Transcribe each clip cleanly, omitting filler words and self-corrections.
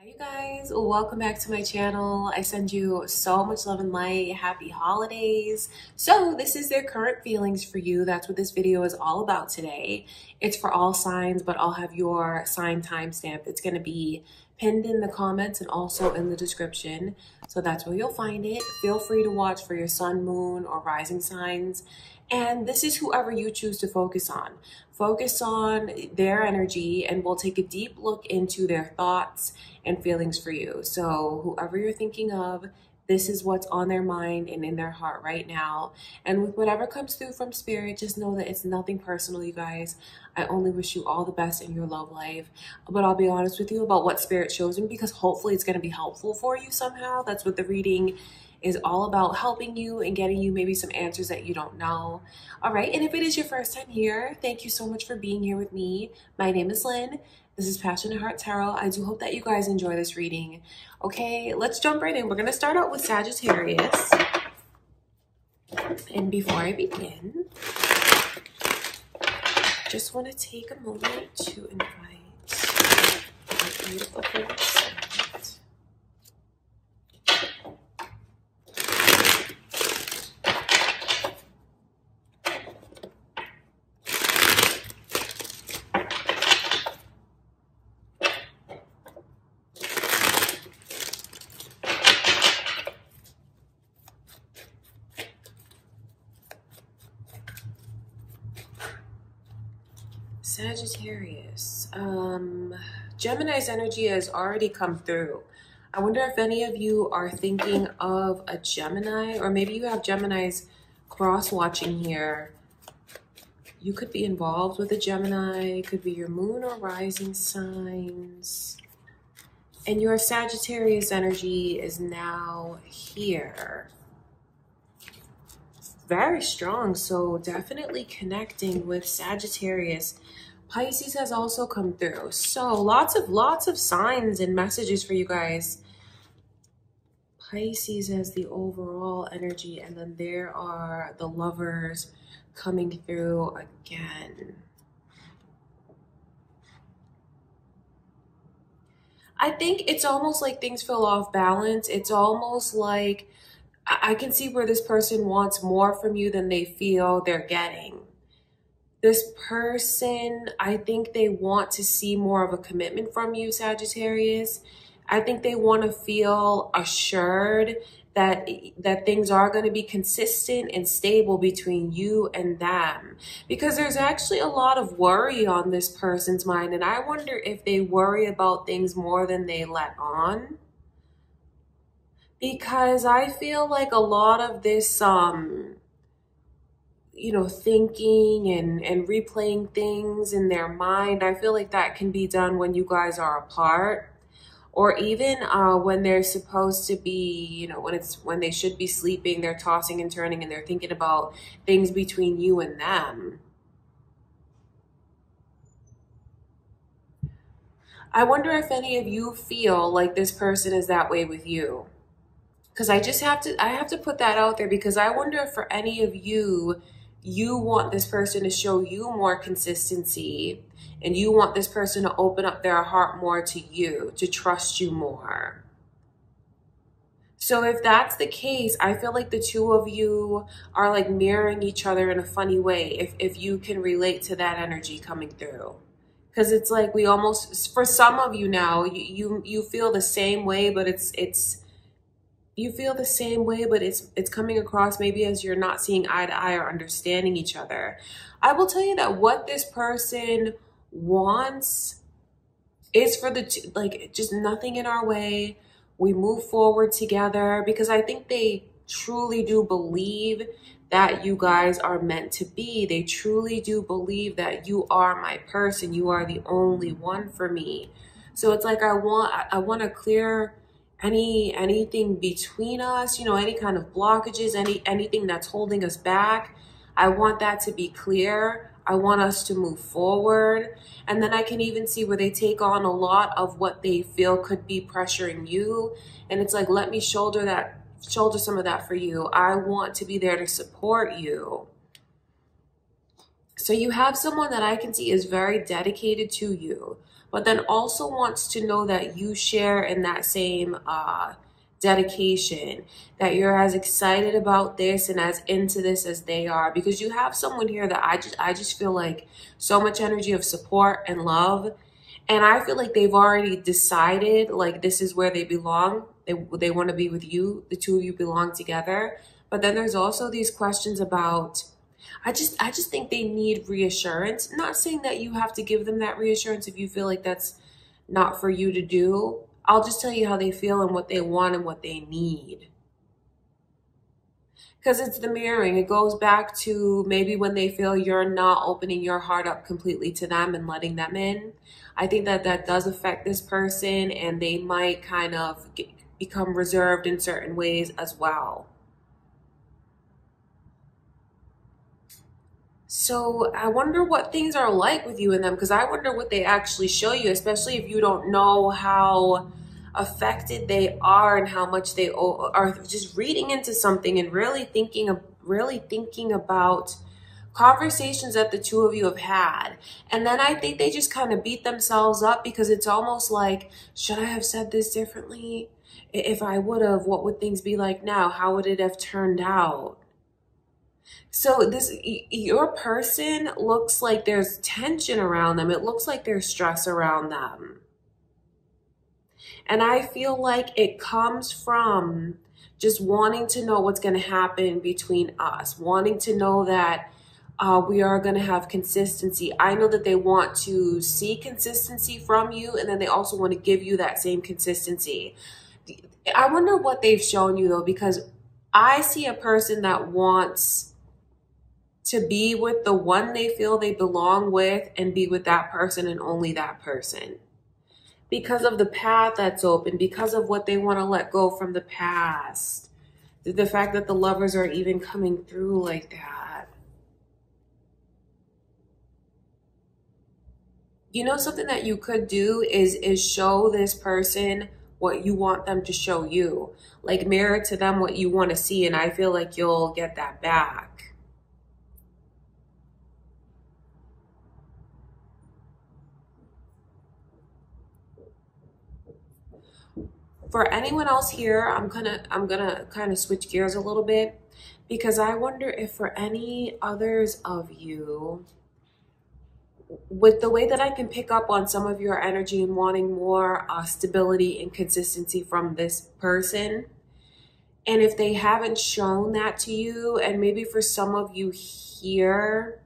Hi you guys, welcome back to my channel. I send you so much love and light. Happy holidays. So this is their current feelings for you. That's what this video is all about today. It's for all signs, but I'll have your sign timestamp. It's going to be pinned in the comments and also in the description. So that's where you'll find it. Feel free to watch for your sun, moon, or rising signs. And this is whoever you choose to focus on. Focus on their energy and we'll take a deep look into their thoughts and feelings for you. So whoever you're thinking of, this is what's on their mind and in their heart right now. And with whatever comes through from spirit, just know that it's nothing personal, you guys. I only wish you all the best in your love life. But I'll be honest with you about what spirit shows me because hopefully it's going to be helpful for you somehow. That's what the reading is all about, helping you and getting you maybe some answers that you don't know. All right, and if it is your first time here, thank you so much for being here with me. My name is Lynn. This is Passionate Heart Tarot. I do hope that you guys enjoy this reading. Okay, let's jump right in. We're going to start out with Sagittarius. And before I begin, just want to take a moment to invite my beautiful Holy Spirit. Sagittarius. Gemini's energy has already come through. I wonder if any of you are thinking of a Gemini, or maybe you have Gemini's cross-watching here. You could be involved with a Gemini. It could be your moon or rising signs. And your Sagittarius energy is now here. Very strong, so definitely connecting with Sagittarius. Pisces has also come through, so lots of signs and messages for you guys. Pisces has the overall energy, and then there are the lovers coming through again. I think it's almost like things feel off balance. It's almost like I can see where this person wants more from you than they feel they're getting. This person, I think they want to see more of a commitment from you, Sagittarius. I think they want to feel assured that things are going to be consistent and stable between you and them. Because there's actually a lot of worry on this person's mind. And I wonder if they worry about things more than they let on. Because I feel like a lot of this, thinking and replaying things in their mind, I feel like that can be done when you guys are apart, or even when they're supposed to be, when they should be sleeping, they're tossing and turning and they're thinking about things between you and them. I wonder if any of you feel like this person is that way with you. Because I have to put that out there, because I wonder if for any of you, you want this person to show you more consistency and you want this person to open up their heart more to you, to trust you more. So if that's the case, I feel like the two of you are like mirroring each other in a funny way, if you can relate to that energy coming through. Because it's like we almost, for some of you now, you feel the same way, but you feel the same way, but it's coming across maybe as you're not seeing eye to eye or understanding each other. I will tell you that what this person wants is for just nothing in our way. We move forward together, because I think they truly do believe that you guys are meant to be. They truly do believe that you are my person. You are the only one for me. So it's like I want to clear anything between us, any kind of blockages, anything that's holding us back. I want that to be clear. I want us to move forward. And then I can even see where they take on a lot of what they feel could be pressuring you. And it's like, let me shoulder some of that for you. I want to be there to support you. So you have someone that I can see is very dedicated to you, but then also wants to know that you share in that same dedication, that you're as excited about this and as into this as they are, because you have someone here that I just feel like so much energy of support and love. And I feel like they've already decided, like, this is where they belong. They want to be with you. The two of you belong together. But then there's also these questions about, I just think they need reassurance. Not saying that you have to give them that reassurance if you feel like that's not for you to do. I'll just tell you how they feel and what they want and what they need. Because it's the mirroring. It goes back to maybe when they feel you're not opening your heart up completely to them and letting them in. I think that that does affect this person, and they might kind of become reserved in certain ways as well. So I wonder what things are like with you and them, because I wonder what they actually show you, especially if you don't know how affected they are and how much they are just reading into something and really thinking about conversations that the two of you have had. And then I think they just kind of beat themselves up, because it's almost like, should I have said this differently? If I would have, what would things be like now? How would it have turned out? So your person looks like there's tension around them. It looks like there's stress around them. And I feel like it comes from just wanting to know what's going to happen between us, wanting to know that we are going to have consistency. I know that they want to see consistency from you, and then they also want to give you that same consistency. I wonder what they've shown you, though, because I see a person that wants to be with the one they feel they belong with and be with that person and only that person, because of the path that's open, because of what they want to let go from the past, the fact that the lovers are even coming through like that. You know, something that you could do is show this person what you want them to show you, like mirror to them what you want to see, and I feel like you'll get that back. For anyone else here, I'm gonna kind of switch gears a little bit, because I wonder if for any others of you, with the way that I can pick up on some of your energy and wanting more stability and consistency from this person, and if they haven't shown that to you, and maybe for some of you here,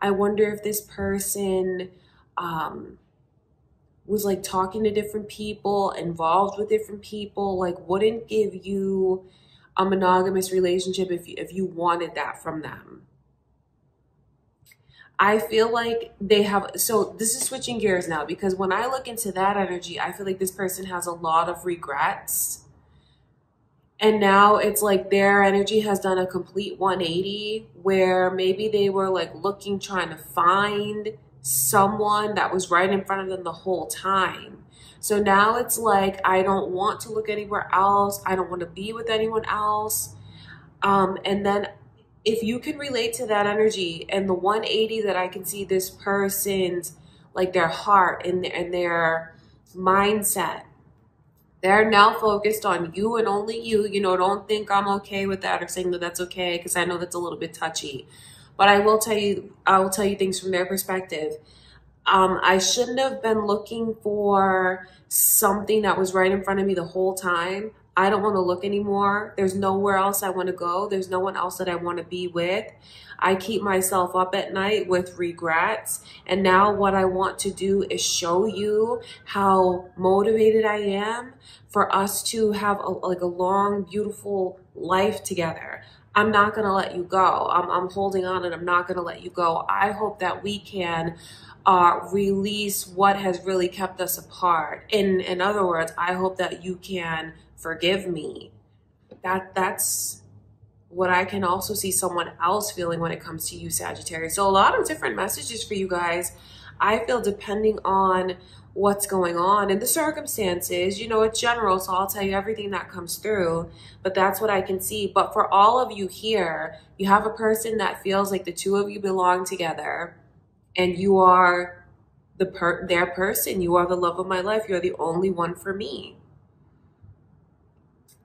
I wonder if this person was like talking to different people, involved with different people, like wouldn't give you a monogamous relationship if you wanted that from them. I feel like they have, so this is switching gears now, because when I look into that energy, I feel like this person has a lot of regrets. And now it's like their energy has done a complete 180, where maybe they were like looking, trying to find someone that was right in front of them the whole time. So now it's like, I don't want to look anywhere else. I don't want to be with anyone else. And then if you can relate to that energy and the 180 that I can see this person's, like their heart and their mindset, they're now focused on you and only you. You know, don't think I'm okay with that or saying that that's okay, because I know that's a little bit touchy. But I will tell you things from their perspective. I shouldn't have been looking for something that was right in front of me the whole time. I don't want to look anymore. There's nowhere else I want to go. There's no one else that I want to be with. I keep myself up at night with regrets. And now what I want to do is show you how motivated I am for us to have a long, beautiful life together. I'm not going to let you go. I'm holding on, and I'm not going to let you go. I hope that we can release what has really kept us apart. In other words, I hope that you can forgive me. That's what I can also see someone else feeling when it comes to you, Sagittarius. So a lot of different messages for you guys, I feel, depending on what's going on and the circumstances. You know, it's general, so I'll tell you everything that comes through, but that's what I can see. But for all of you here, you have a person that feels like the two of you belong together, and you are their person. You are the love of my life. You're the only one for me.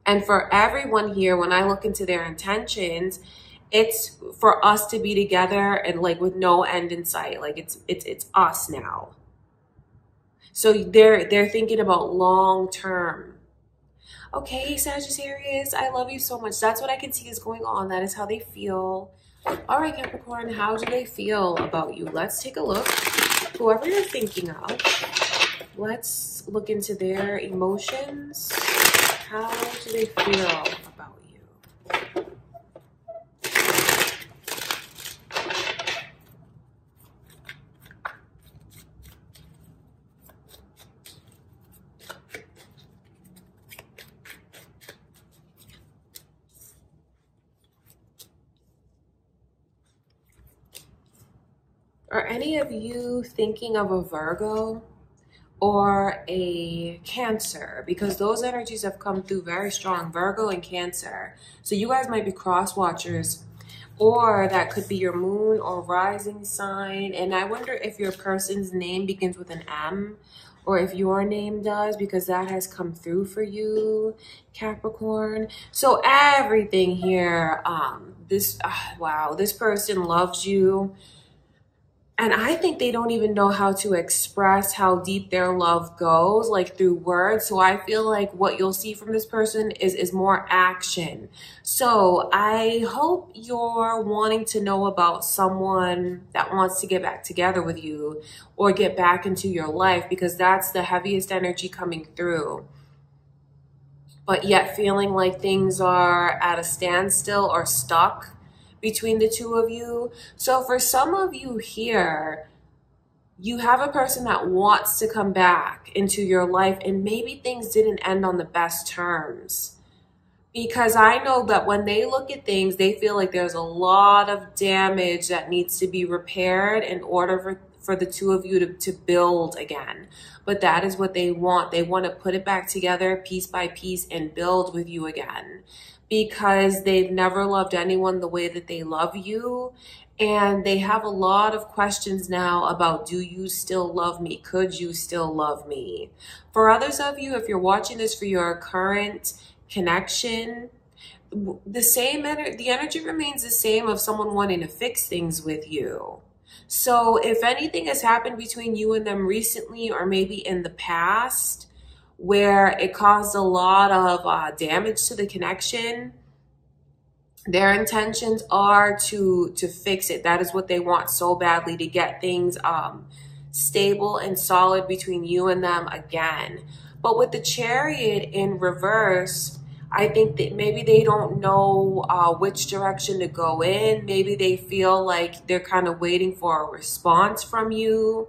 And for everyone here, when I look into their intentions, it's for us to be together and like with no end in sight. Like it's us now. So they're thinking about long term. Okay, Sagittarius, I love you so much. That's what I can see is going on. That is how they feel. All right, Capricorn, how do they feel about you? Let's take a look. Whoever you're thinking of, let's look into their emotions. How do they feel about you? Are any of you thinking of a Virgo or a Cancer? Because those energies have come through very strong, Virgo and Cancer. So you guys might be cross watchers, or that could be your moon or rising sign. And I wonder if your person's name begins with an M, or if your name does, because that has come through for you, Capricorn. So everything here, wow, this person loves you. And I think they don't even know how to express how deep their love goes, like through words. So I feel like what you'll see from this person is more action. So I hope you're wanting to know about someone that wants to get back together with you or get back into your life, because that's the heaviest energy coming through. But yet feeling like things are at a standstill or stuck between the two of you. So for some of you here, you have a person that wants to come back into your life, and maybe things didn't end on the best terms. Because I know that when they look at things, they feel like there's a lot of damage that needs to be repaired in order for the two of you to build again. But that is what they want. They want to put it back together piece by piece and build with you again, because they've never loved anyone the way that they love you. And they have a lot of questions now about, do you still love me? Could you still love me? For others of you, if you're watching this for your current connection, the energy remains the same of someone wanting to fix things with you. So if anything has happened between you and them recently, or maybe in the past, where it caused a lot of damage to the connection, their intentions are to fix it. That is what they want so badly, to get things stable and solid between you and them again. But with the Chariot in reverse, I think that maybe they don't know which direction to go in. Maybe they feel like they're kind of waiting for a response from you,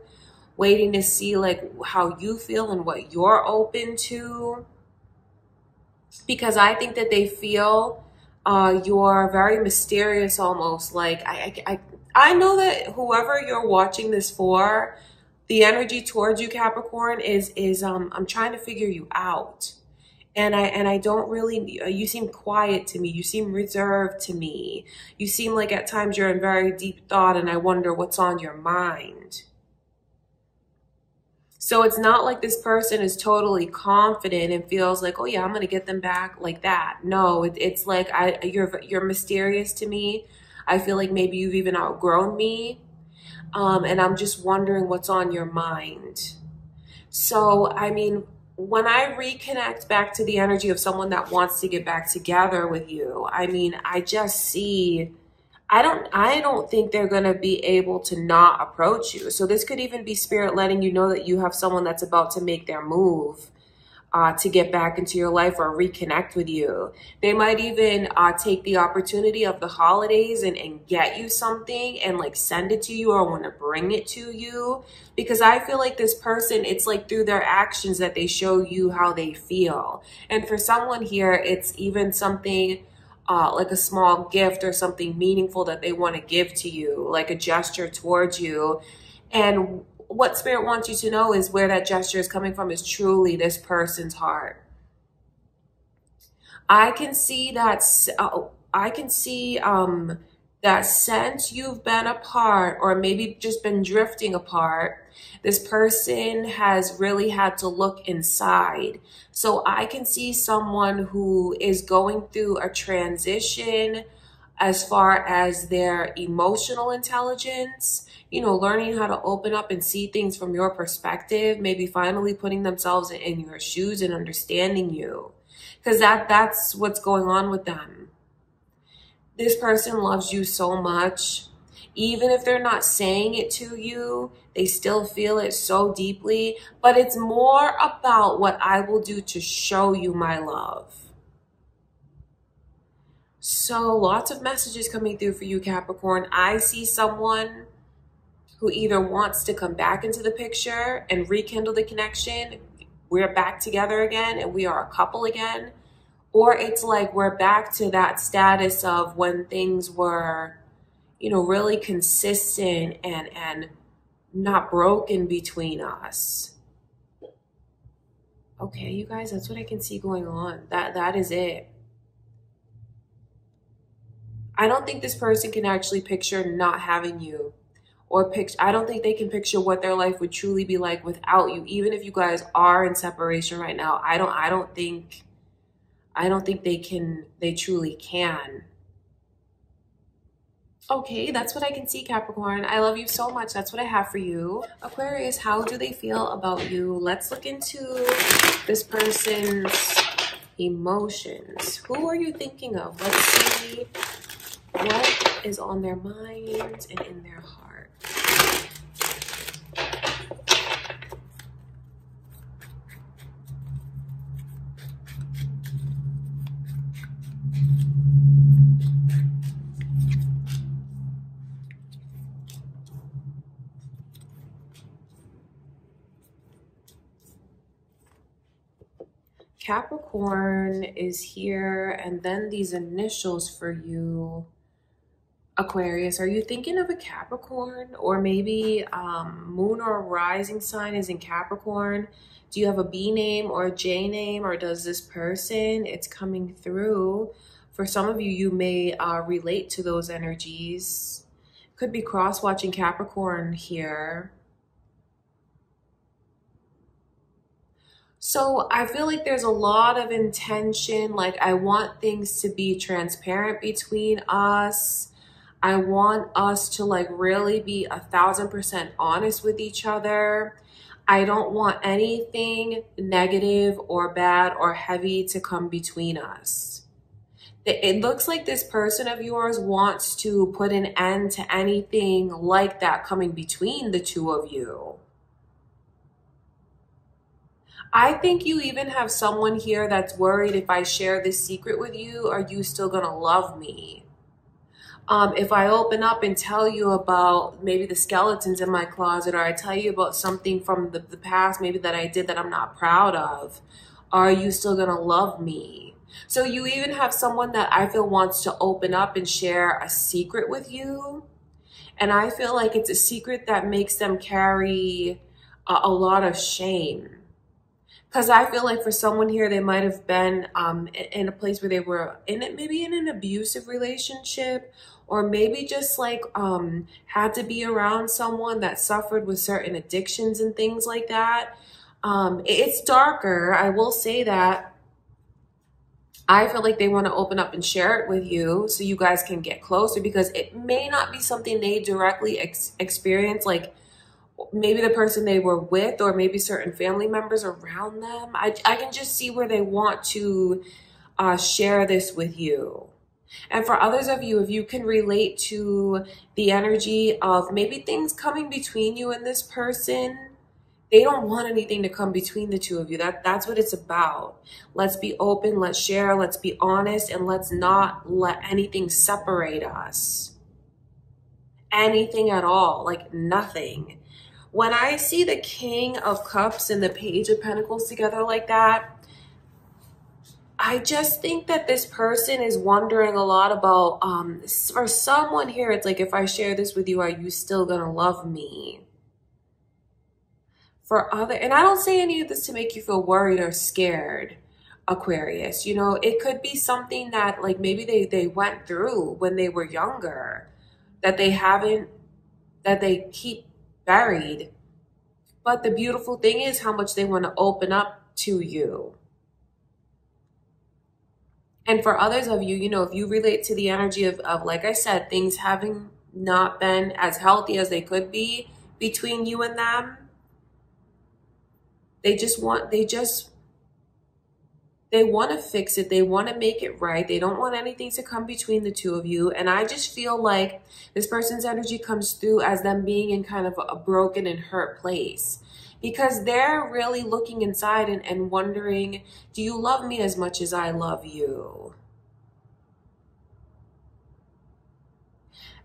waiting to see like how you feel and what you're open to. Because I think that they feel you're very mysterious almost. Like I know that whoever you're watching this for, the energy towards you, Capricorn, is I'm trying to figure you out. And I don't really, you seem quiet to me. You seem reserved to me. You seem like at times you're in very deep thought, and I wonder what's on your mind. So it's not like this person is totally confident and feels like, oh yeah, I'm going to get them back like that. No, it's like you're mysterious to me. I feel like maybe you've even outgrown me. And I'm just wondering what's on your mind. So, I mean, when I reconnect back to the energy of someone that wants to get back together with you, I mean, I just see, I don't think they're going to be able to not approach you. So this could even be spirit letting you know that you have someone that's about to make their move to get back into your life or reconnect with you. They might even take the opportunity of the holidays and get you something and like send it to you, or want to bring it to you. Because I feel like this person, it's like through their actions that they show you how they feel. And for someone here, it's even something like a small gift or something meaningful that they want to give to you, like a gesture towards you. And what Spirit wants you to know is where that gesture is coming from is truly this person's heart. I can see that, that since you've been apart, or maybe just been drifting apart, this person has really had to look inside. So I can see someone who is going through a transition as far as their emotional intelligence, you know, learning how to open up and see things from your perspective, maybe finally putting themselves in your shoes and understanding you. Because that's what's going on with them. This person loves you so much. Even if they're not saying it to you, they still feel it so deeply. But it's more about what I will do to show you my love. So lots of messages coming through for you, Capricorn. I see someone who either wants to come back into the picture and rekindle the connection. We're back together again and we are a couple again. Or it's like we're back to that status of when things were, you know, really consistent and not broken between us. Okay, you guys, that's what I can see going on. That is it. I don't think this person can actually picture not having you. Or I don't think they can picture what their life would truly be like without you. Even if you guys are in separation right now, I don't think they truly can. Okay, that's what I can see, Capricorn. I love you so much. That's what I have for you. Aquarius, how do they feel about you? Let's look into this person's emotions. Who are you thinking of? Let's see what is on their mind and in their heart. Capricorn is here, and then these initials for you, Aquarius. Are you thinking of a Capricorn? Or maybe moon or rising sign is in Capricorn. Do you have a B name or a J name, or does this person, it's coming through? For some of you, you may relate to those energies. Could be cross-watching Capricorn here. So I feel like there's a lot of intention. Like, I want things to be transparent between us. I want us to like really be 1000% honest with each other. I don't want anything negative or bad or heavy to come between us. It looks like this person of yours wants to put an end to anything like that coming between the two of you. I think you even have someone here that's worried, if I share this secret with you, are you still gonna love me? If I open up and tell you about maybe the skeletons in my closet, or I tell you about something from the past maybe that I did that I'm not proud of, are you still gonna love me? So you even have someone that I feel wants to open up and share a secret with you. And I feel like it's a secret that makes them carry a lot of shame. Because I feel like for someone here, they might have been in a place where they were maybe in an abusive relationship, or maybe just like had to be around someone that suffered with certain addictions and things like that. It's darker, I will say that. I feel like they want to open up and share it with you so you guys can get closer, because it may not be something they directly experience, like maybe the person they were with, or maybe certain family members around them. I can just see where they want to share this with you. And for others of you, if you can relate to the energy of maybe things coming between you and this person, they don't want anything to come between the two of you. That's what it's about. Let's be open, let's share, let's be honest, and let's not let anything separate us. Anything at all, like nothing. When I see the King of Cups and the Page of Pentacles together like that, I just think that this person is wondering a lot about, for someone here, it's like, if I share this with you, are you still gonna love me? For other, and I don't say any of this to make you feel worried or scared, Aquarius. You know, it could be something that like maybe they went through when they were younger. that they keep buried. But the beautiful thing is how much they want to open up to you. And for others of you, if you relate to the energy of, like I said, things having not been as healthy as they could be between you and them, they want to fix it. They want to make it right. They don't want anything to come between the two of you. And I just feel like this person's energy comes through as them being in kind of a broken and hurt place, because they're really looking inside and wondering, do you love me as much as I love you?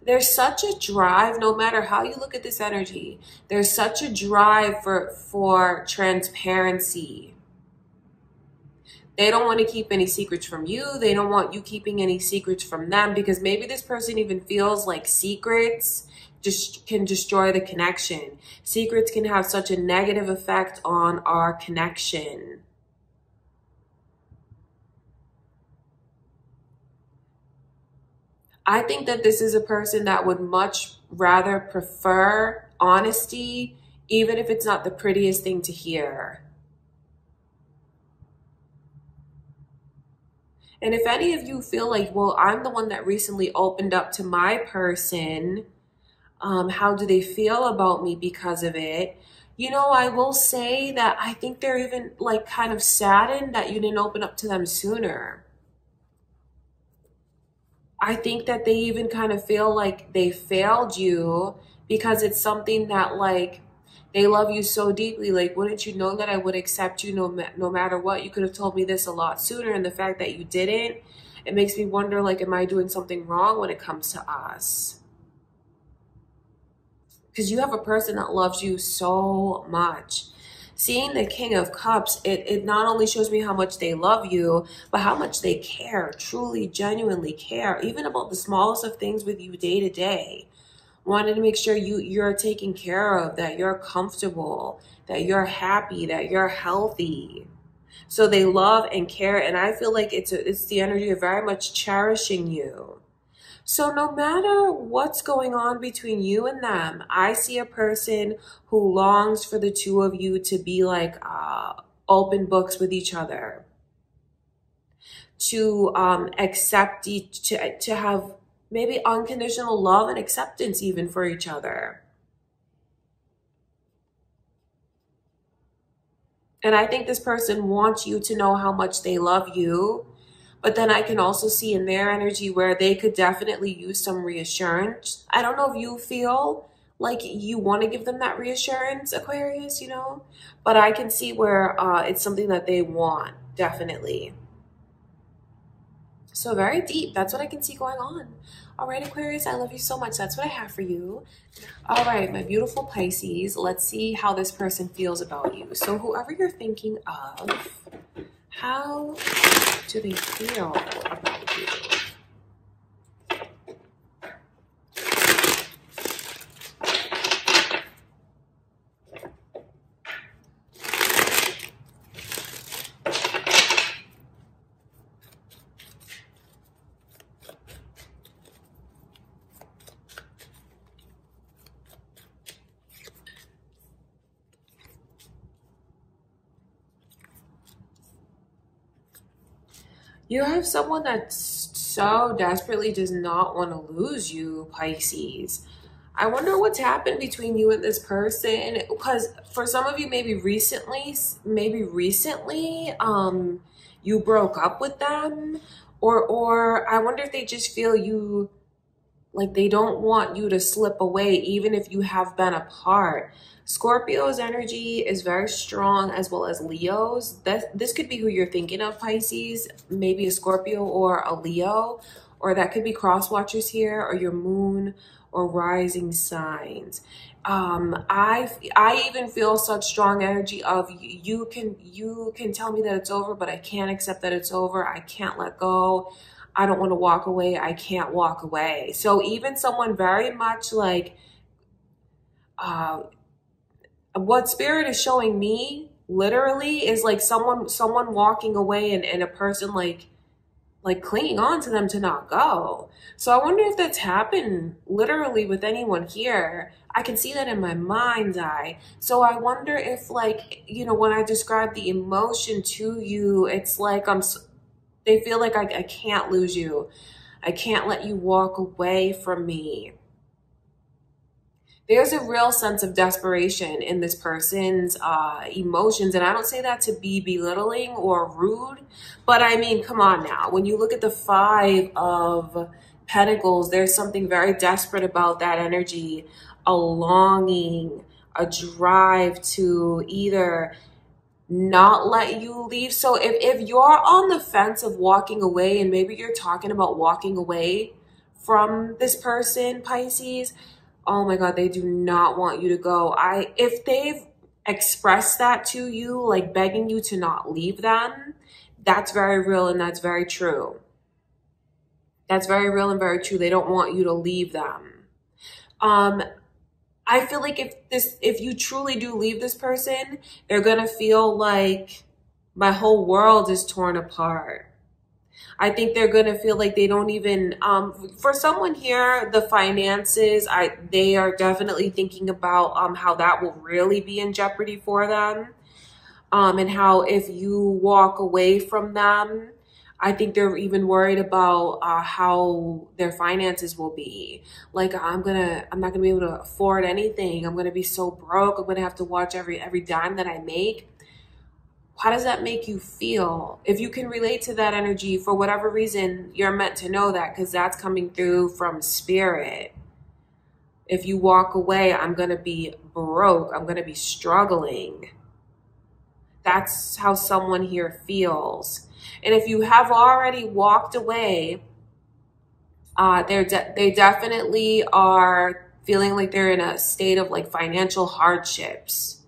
There's such a drive, no matter how you look at this energy, there's such a drive for transparency. They don't want to keep any secrets from you. They don't want you keeping any secrets from them, because maybe this person even feels like secrets just can destroy the connection. Secrets can have such a negative effect on our connection. I think that this is a person that would much rather prefer honesty, even if it's not the prettiest thing to hear. And if any of you feel like, well, I'm the one that recently opened up to my person, how do they feel about me because of it? I will say that I think they're even like kind of saddened that you didn't open up to them sooner. I think that they even kind of feel like they failed you, because it's something that, like, they love you so deeply. Like, wouldn't you know that I would accept you no matter what? You could have told me this a lot sooner. And the fact that you didn't, it makes me wonder, like, am I doing something wrong when it comes to us? Because you have a person that loves you so much. Seeing the King of Cups, it not only shows me how much they love you, but how much they care, truly, genuinely care, even about the smallest of things with you day to day. Wanted to make sure you're taken care of, that you're comfortable, that you're happy, that you're healthy. So they love and care, and I feel like it's the energy of very much cherishing you. So no matter what's going on between you and them, I see a person who longs for the two of you to be like open books with each other, to accept to have maybe unconditional love and acceptance even for each other. And I think this person wants you to know how much they love you. But then I can also see in their energy where they could definitely use some reassurance. I don't know if you feel like you want to give them that reassurance, Aquarius, but I can see where it's something that they want, definitely. So very deep. That's what I can see going on. All right, Aquarius, I love you so much. That's what I have for you. All right, my beautiful Pisces, let's see how this person feels about you. So whoever you're thinking of, how do they feel about you? You have someone that so desperately does not want to lose you, Pisces. I wonder what's happened between you and this person, because for some of you, maybe recently, you broke up with them, or I wonder if they just feel you, like they don't want you to slip away, even if you have been apart. Scorpio's energy is very strong, as well as Leo's. This could be who you're thinking of, Pisces. Maybe a Scorpio or a Leo, or that could be cross watchers here, or your moon or rising signs. I even feel such strong energy of you can tell me that it's over, but I can't accept that it's over. I can't let go. I don't want to walk away. I can't walk away. So even someone very much like what Spirit is showing me literally is like someone walking away, and a person like like clinging on to them to not go. So I wonder if that's happened literally with anyone here. I can see that in my mind's eye. So I wonder if, like, you know, when I describe the emotion to you, it's like they feel like I can't lose you. I can't let you walk away from me. There's a real sense of desperation in this person's emotions. And I don't say that to be belittling or rude, but I mean, come on now. When you look at the Five of Pentacles, there's something very desperate about that energy, a longing, a drive to either not let you leave. So if you're on the fence of walking away, and maybe you're talking about walking away from this person, Pisces, oh my God, they do not want you to go. If they've expressed that to you, like begging you to not leave them, that's very real and that's very true. That's very real and very true. They don't want you to leave them. I feel like if you truly do leave this person, they're gonna feel like my whole world is torn apart. I think they're going to feel like they don't even, for someone here, the finances, they are definitely thinking about how that will really be in jeopardy for them. And how if you walk away from them, I think they're even worried about how their finances will be. Like, I'm not gonna be able to afford anything. I'm gonna be so broke. I'm gonna have to watch every dime that I make. How does that make you feel? If you can relate to that energy, for whatever reason, you're meant to know that, because that's coming through from spirit. If you walk away, I'm going to be broke. I'm going to be struggling. That's how someone here feels. And if you have already walked away, they definitely are feeling like they're in a state of like financial hardships.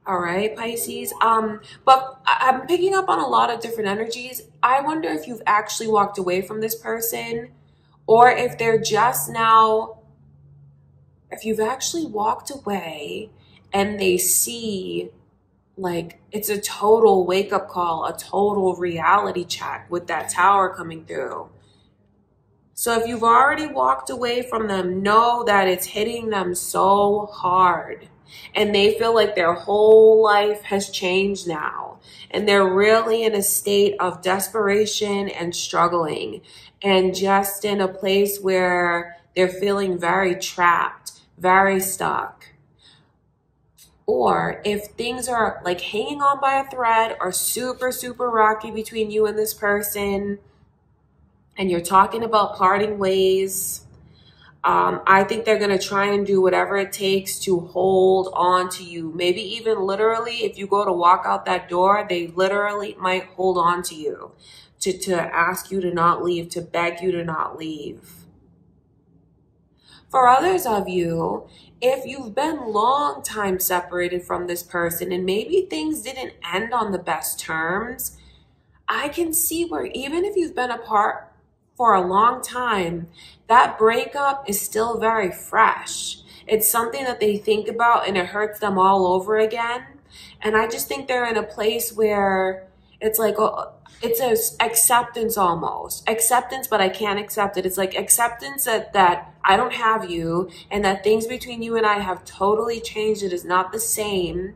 All right, Pisces. But I'm picking up on a lot of different energies. I wonder if you've actually walked away from this person, or if they're just now, if you've actually walked away and they see like it's a total wake-up call, a total reality check with that Tower coming through. So if you've already walked away from them, know that it's hitting them so hard. And they feel like their whole life has changed now. And they're really in a state of desperation and struggling. And just in a place where they're feeling very trapped, very stuck. Or if things are like hanging on by a thread or super, super rocky between you and this person, and you're talking about parting ways, I think they're going to try and do whatever it takes to hold on to you. Maybe even literally, if you go to walk out that door, they literally might hold on to you to ask you to not leave, to beg you to not leave. For others of you, if you've been long time separated from this person and maybe things didn't end on the best terms, I can see where even if you've been apart for a long time, that breakup is still very fresh. It's something that they think about and it hurts them all over again. And I just think they're in a place where it's like, it's a acceptance almost. Acceptance, but I can't accept it. It's like acceptance that I don't have you and that things between you and I have totally changed. It is not the same.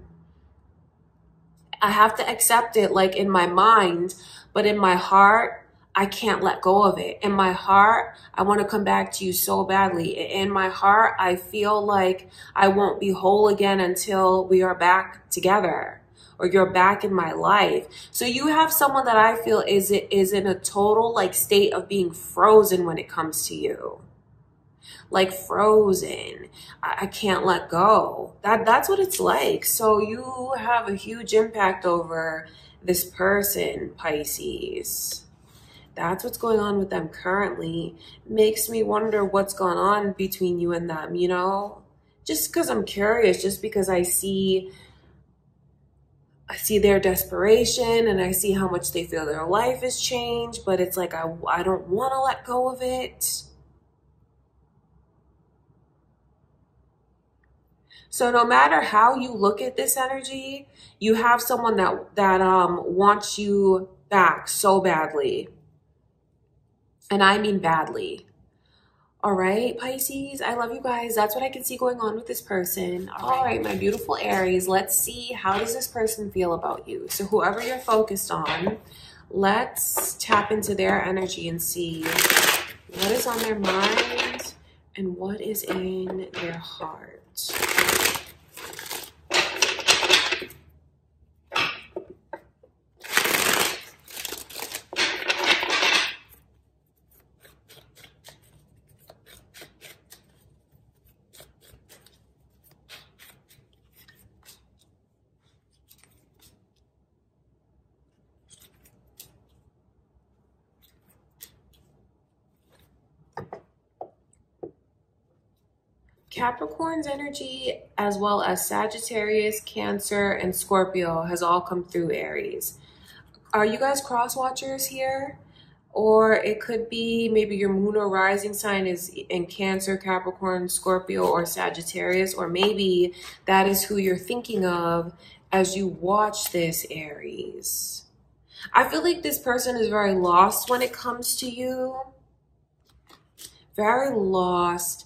I have to accept it like in my mind, but in my heart, I can't let go of it. In my heart, I want to come back to you so badly. In my heart, I feel like I won't be whole again until we are back together or you're back in my life. So you have someone that I feel is in a total like state of being frozen when it comes to you. Like frozen. I can't let go. That's what it's like. So you have a huge impact over this person, Pisces. That's what's going on with them currently. Makes me wonder what's going on between you and them, you know? Just because I'm curious, just because I see their desperation and I see how much they feel their life has changed, but it's like I don't want to let go of it. So no matter how you look at this energy, you have someone that wants you back so badly. And I mean badly. All right, Pisces, I love you guys. That's what I can see going on with this person. All right, my beautiful Aries, let's see, how does this person feel about you? So whoever you're focused on, let's tap into their energy and see what is on their mind and what is in their heart. Capricorn's energy, as well as Sagittarius, Cancer, and Scorpio has all come through Aries. Are you guys cross watchers here? Or it could be maybe your moon or rising sign is in Cancer, Capricorn, Scorpio, or Sagittarius, or maybe that is who you're thinking of as you watch this, Aries. I feel like this person is very lost when it comes to you. Very lost.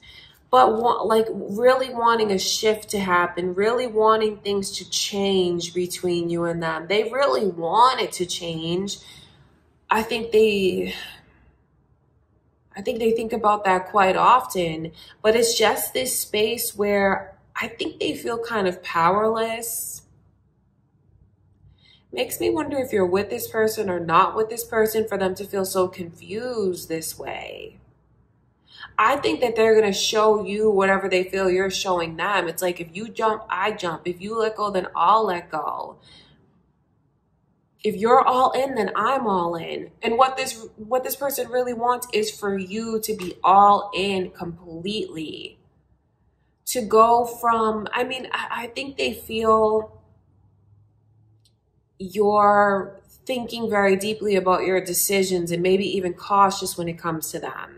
But like really wanting a shift to happen, really wanting things to change between you and them. They really want it to change. I think they think about that quite often, but it's just this space where I think they feel kind of powerless. Makes me wonder if you're with this person or not with this person for them to feel so confused this way. I think that they're going to show you whatever they feel you're showing them. It's like, if you jump, I jump. If you let go, then I'll let go. If you're all in, then I'm all in. And what this person really wants is for you to be all in completely. To go from, I mean, I think they feel you're thinking very deeply about your decisions and maybe even cautious when it comes to them.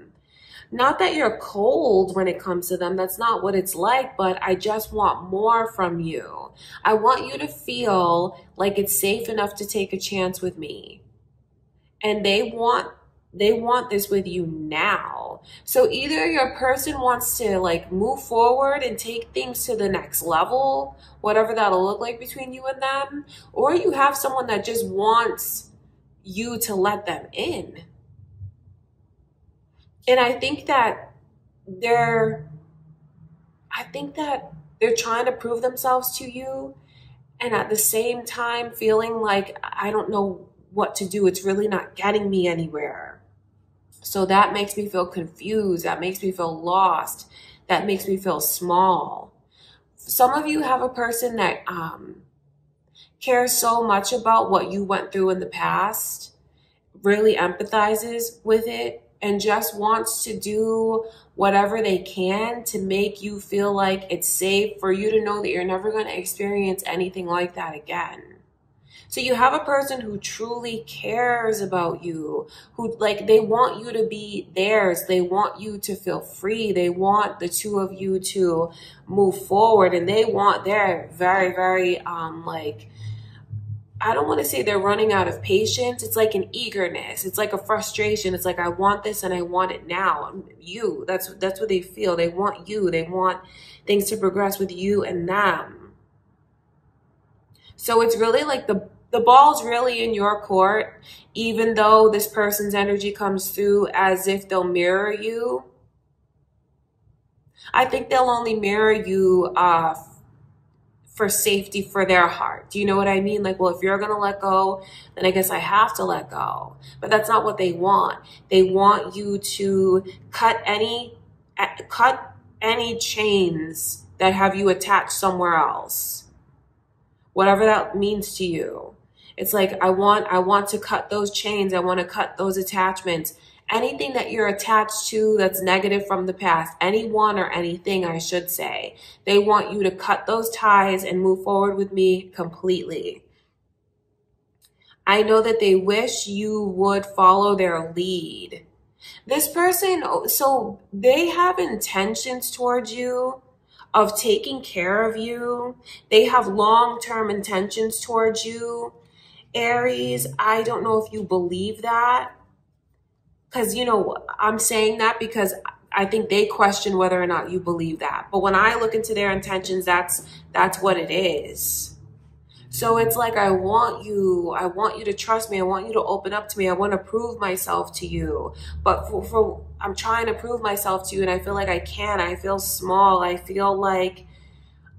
Not that you're cold when it comes to them. That's not what it's like, but I just want more from you. I want you to feel like it's safe enough to take a chance with me. And they want this with you now. So either your person wants to like move forward and take things to the next level, whatever that'll look like between you and them, or you have someone that just wants you to let them in. And I think that they're trying to prove themselves to you, and at the same time feeling like, I don't know what to do. It's really not getting me anywhere. So that makes me feel confused. That makes me feel lost. That makes me feel small. Some of you have a person that cares so much about what you went through in the past, really empathizes with it, and just wants to do whatever they can to make you feel like it's safe for you to know that you're never going to experience anything like that again. So you have a person who truly cares about you, who like they want you to be theirs. They want you to feel free. They want the two of you to move forward, and they're very, very like, I don't want to say they're running out of patience. It's like an eagerness. It's like a frustration. It's like, I want this and I want it now. You, that's what they feel. They want you. They want things to progress with you and them. So it's really like the ball's really in your court, even though this person's energy comes through as if they'll mirror you. I think they'll only mirror you for safety for their heart. Do you know what I mean? Like, well, if you're going to let go, then I guess I have to let go. But that's not what they want. They want you to cut any chains that have you attached somewhere else. Whatever that means to you. It's like, I want to cut those chains. I want to cut those attachments. Anything that you're attached to that's negative from the past, anyone or anything, I should say, they want you to cut those ties and move forward with me completely. I know that they wish you would follow their lead. This person, so they have intentions towards you of taking care of you. They have long-term intentions towards you. Aries, I don't know if you believe that. Because, you know, I'm saying that because I think they question whether or not you believe that. But when I look into their intentions, that's what it is. So it's like, I want you to trust me. I want you to open up to me. I want to prove myself to you. But I'm trying to prove myself to you, and I feel like I can't. I feel small. I feel like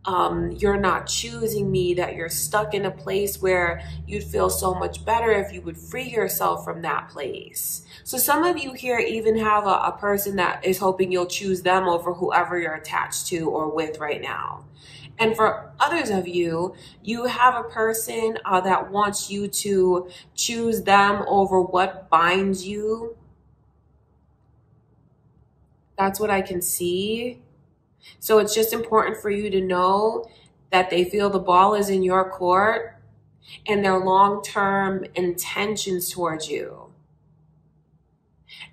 you're not choosing me, that you're stuck in a place where you'd feel so much better if you would free yourself from that place. So some of you here even have a person that is hoping you'll choose them over whoever you're attached to or with right now. And for others of you, you have a person that wants you to choose them over what binds you. That's what I can see. So it's just important for you to know that they feel the ball is in your court and their long-term intentions towards you.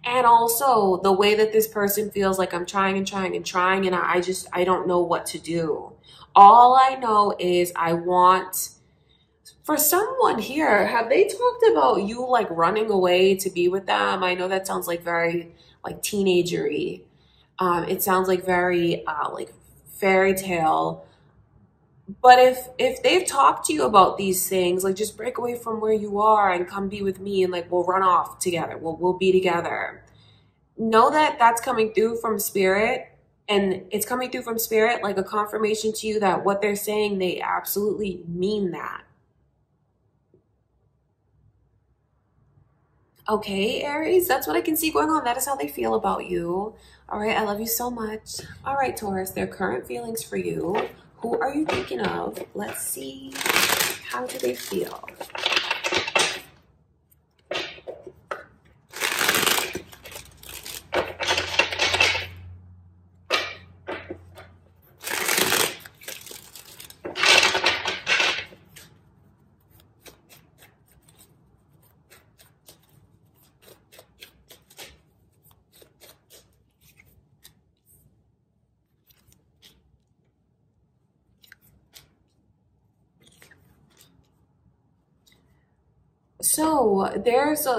And also the way that this person feels like, I'm trying and trying and trying, and I don't know what to do. All I know is I want, for someone here, have they talked about you like running away to be with them? I know that sounds like very like teenagery. It sounds like very like fairy tale. But if they've talked to you about these things, like just break away from where you are and come be with me, and like we'll run off together, we'll be together. Know that that's coming through from spirit. And it's coming through from spirit like a confirmation to you that what they're saying, they absolutely mean that. Okay, Aries, that's what I can see going on. That is how they feel about you. All right, I love you so much. All right, Taurus, their current feelings for you. Who are you thinking of? Let's see. How do they feel? So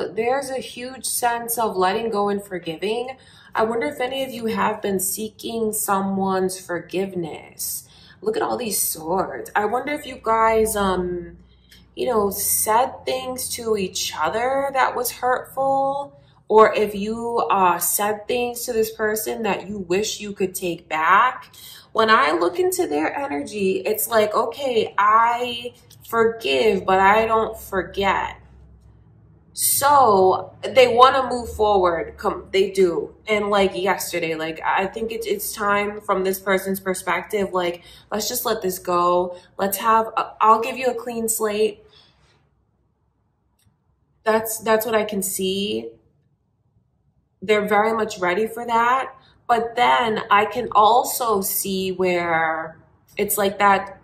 there's a huge sense of letting go and forgiving. I wonder if any of you have been seeking someone's forgiveness. Look at all these swords. I wonder if you guys, you know, said things to each other that was hurtful, or if you said things to this person that you wish you could take back. When I look into their energy, it's like, okay, I forgive, but I don't forget. So they want to move forward. They do. And like yesterday, like I think it's time from this person's perspective, like, let's just let this go. I'll give you a clean slate. That's what I can see. They're very much ready for that. But then I can also see where it's like that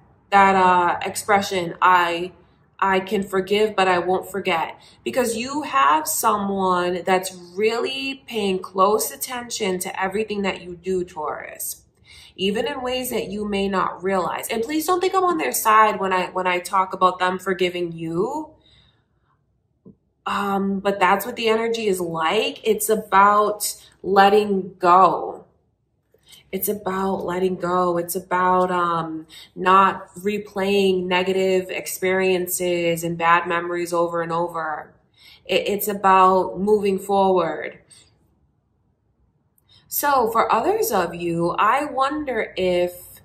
expression, I can forgive, but I won't forget. Because you have someone that's really paying close attention to everything that you do, Taurus, even in ways that you may not realize. And please don't think I'm on their side when I talk about them forgiving you. But that's what the energy is like. It's about letting go. It's about letting go. It's about not replaying negative experiences and bad memories over and over. It's about moving forward. So for others of you, I wonder if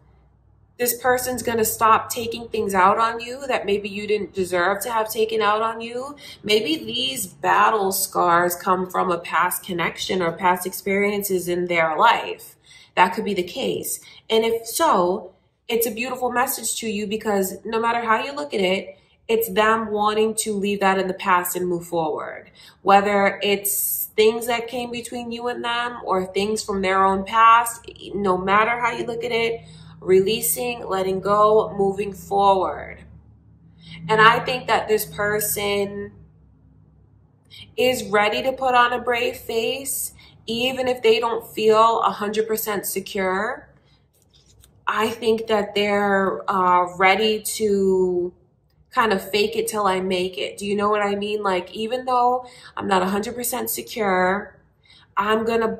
this person's going to stop taking things out on you that maybe you didn't deserve to have taken out on you. Maybe these battle scars come from a past connection or past experiences in their life. That could be the case. And if so, it's a beautiful message to you, because no matter how you look at it, it's them wanting to leave that in the past and move forward. Whether it's things that came between you and them or things from their own past, no matter how you look at it, releasing, letting go, moving forward. And I think that this person is ready to put on a brave face. Even if they don't feel 100% secure, I think that they're ready to kind of fake it till I make it. Do you know what I mean? Like, even though I'm not 100% secure, I'm gonna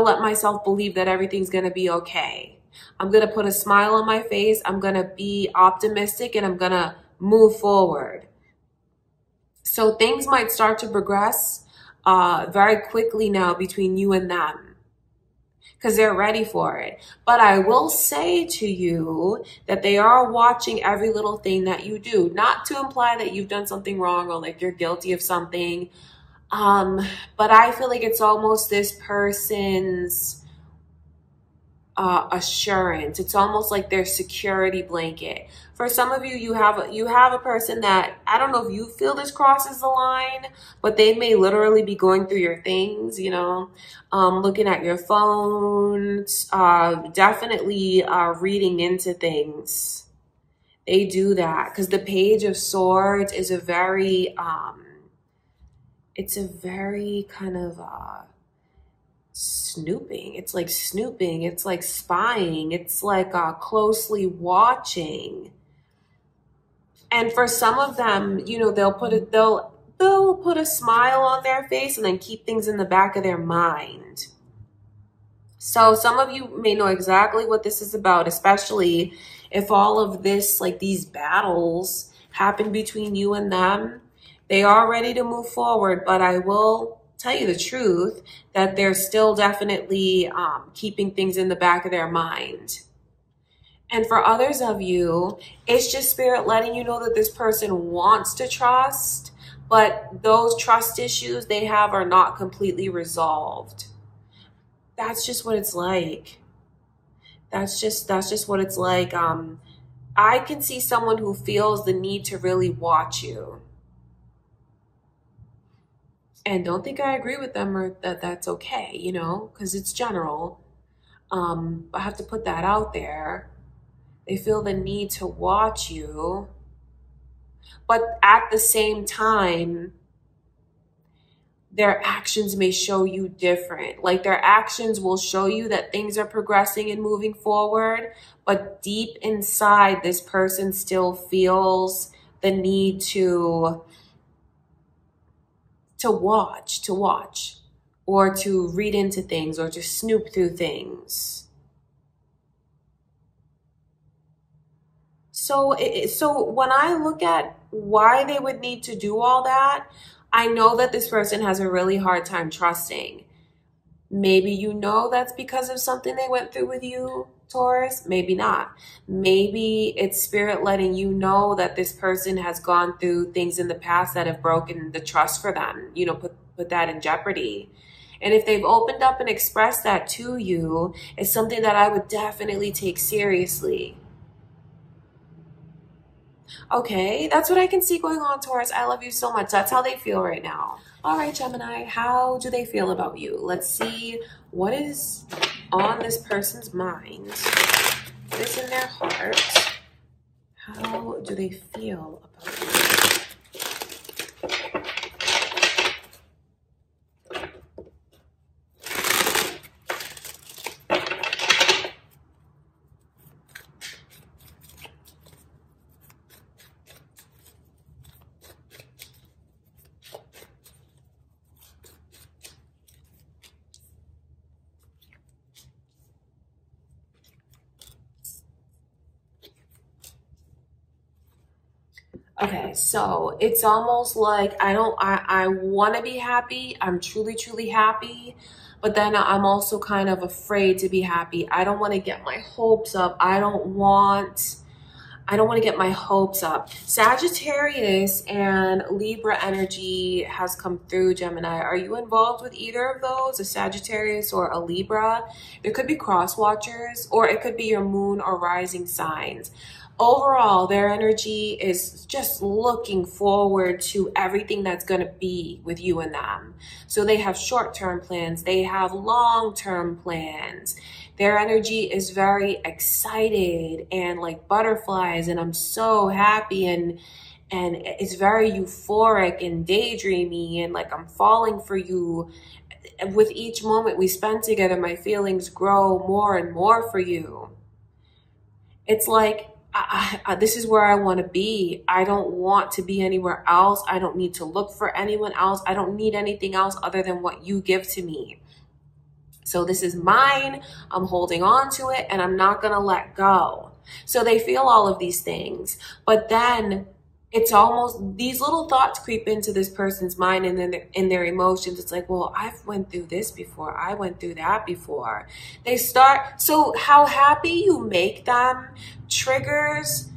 let myself believe that everything's gonna be okay. I'm gonna put a smile on my face. I'm gonna be optimistic and I'm gonna move forward. So things might start to progress very quickly now between you and them, because they're ready for it. But I will say to you that they are watching every little thing that you do. Not to imply that you've done something wrong or like you're guilty of something. But I feel like it's almost this person's assurance. It's almost like their security blanket. For some of you, you have a person that, I don't know if you feel this crosses the line, but they may literally be going through your things, you know, looking at your phones, definitely reading into things. They do that because the Page of Swords is a very, it's a very kind of snooping. It's like snooping. It's like spying. It's like closely watching. And for some of them, you know, they'll put a smile on their face and then keep things in the back of their mind. So some of you may know exactly what this is about, especially if all of this, like these battles happen between you and them. They are ready to move forward, but I will tell you the truth that they're still definitely keeping things in the back of their mind. And for others of you, it's just Spirit letting you know that this person wants to trust, but those trust issues they have are not completely resolved. That's just what it's like. That's just what it's like. I can see someone who feels the need to really watch you. And don't think I agree with them or that that's okay, you know, because it's general. I have to put that out there. They feel the need to watch you. But at the same time, their actions may show you different. Like their actions will show you that things are progressing and moving forward. But deep inside, this person still feels the need to watch, or to read into things, or to snoop through things. So when I look at why they would need to do all that, I know that this person has a really hard time trusting. Maybe you know that's because of something they went through with you, Taurus. Maybe not. Maybe it's Spirit letting you know that this person has gone through things in the past that have broken the trust for them, you know, put that in jeopardy. And if they've opened up and expressed that to you, it's something that I would definitely take seriously. Okay, that's what I can see going on, Taurus. I love you so much. That's how they feel right now. All right, Gemini, how do they feel about you? Let's see what is on this person's mind. What is in their heart? How do they feel about you? Okay, so it's almost like I want to be happy. I'm truly, truly happy. But then I'm also kind of afraid to be happy. I don't want to get my hopes up. I don't want to get my hopes up. Sagittarius and Libra energy has come through, Gemini. Are you involved with either of those, a Sagittarius or a Libra? There could be cross watchers, or it could be your moon or rising signs. Overall, their energy is just looking forward to everything that's going to be with you and them. So they have short-term plans. They have long-term plans. Their energy is very excited and like butterflies, and I'm so happy, and it's very euphoric and daydreamy, and like I'm falling for you. With each moment we spend together, my feelings grow more and more for you. It's like this is where I want to be. I don't want to be anywhere else. I don't need to look for anyone else. I don't need anything else other than what you give to me. So this is mine. I'm holding on to it and I'm not going to let go. So they feel all of these things, but then it's almost, these little thoughts creep into this person's mind and then in their emotions. It's like, well, I've went through this before. I went through that before. They start, so how happy you make them triggers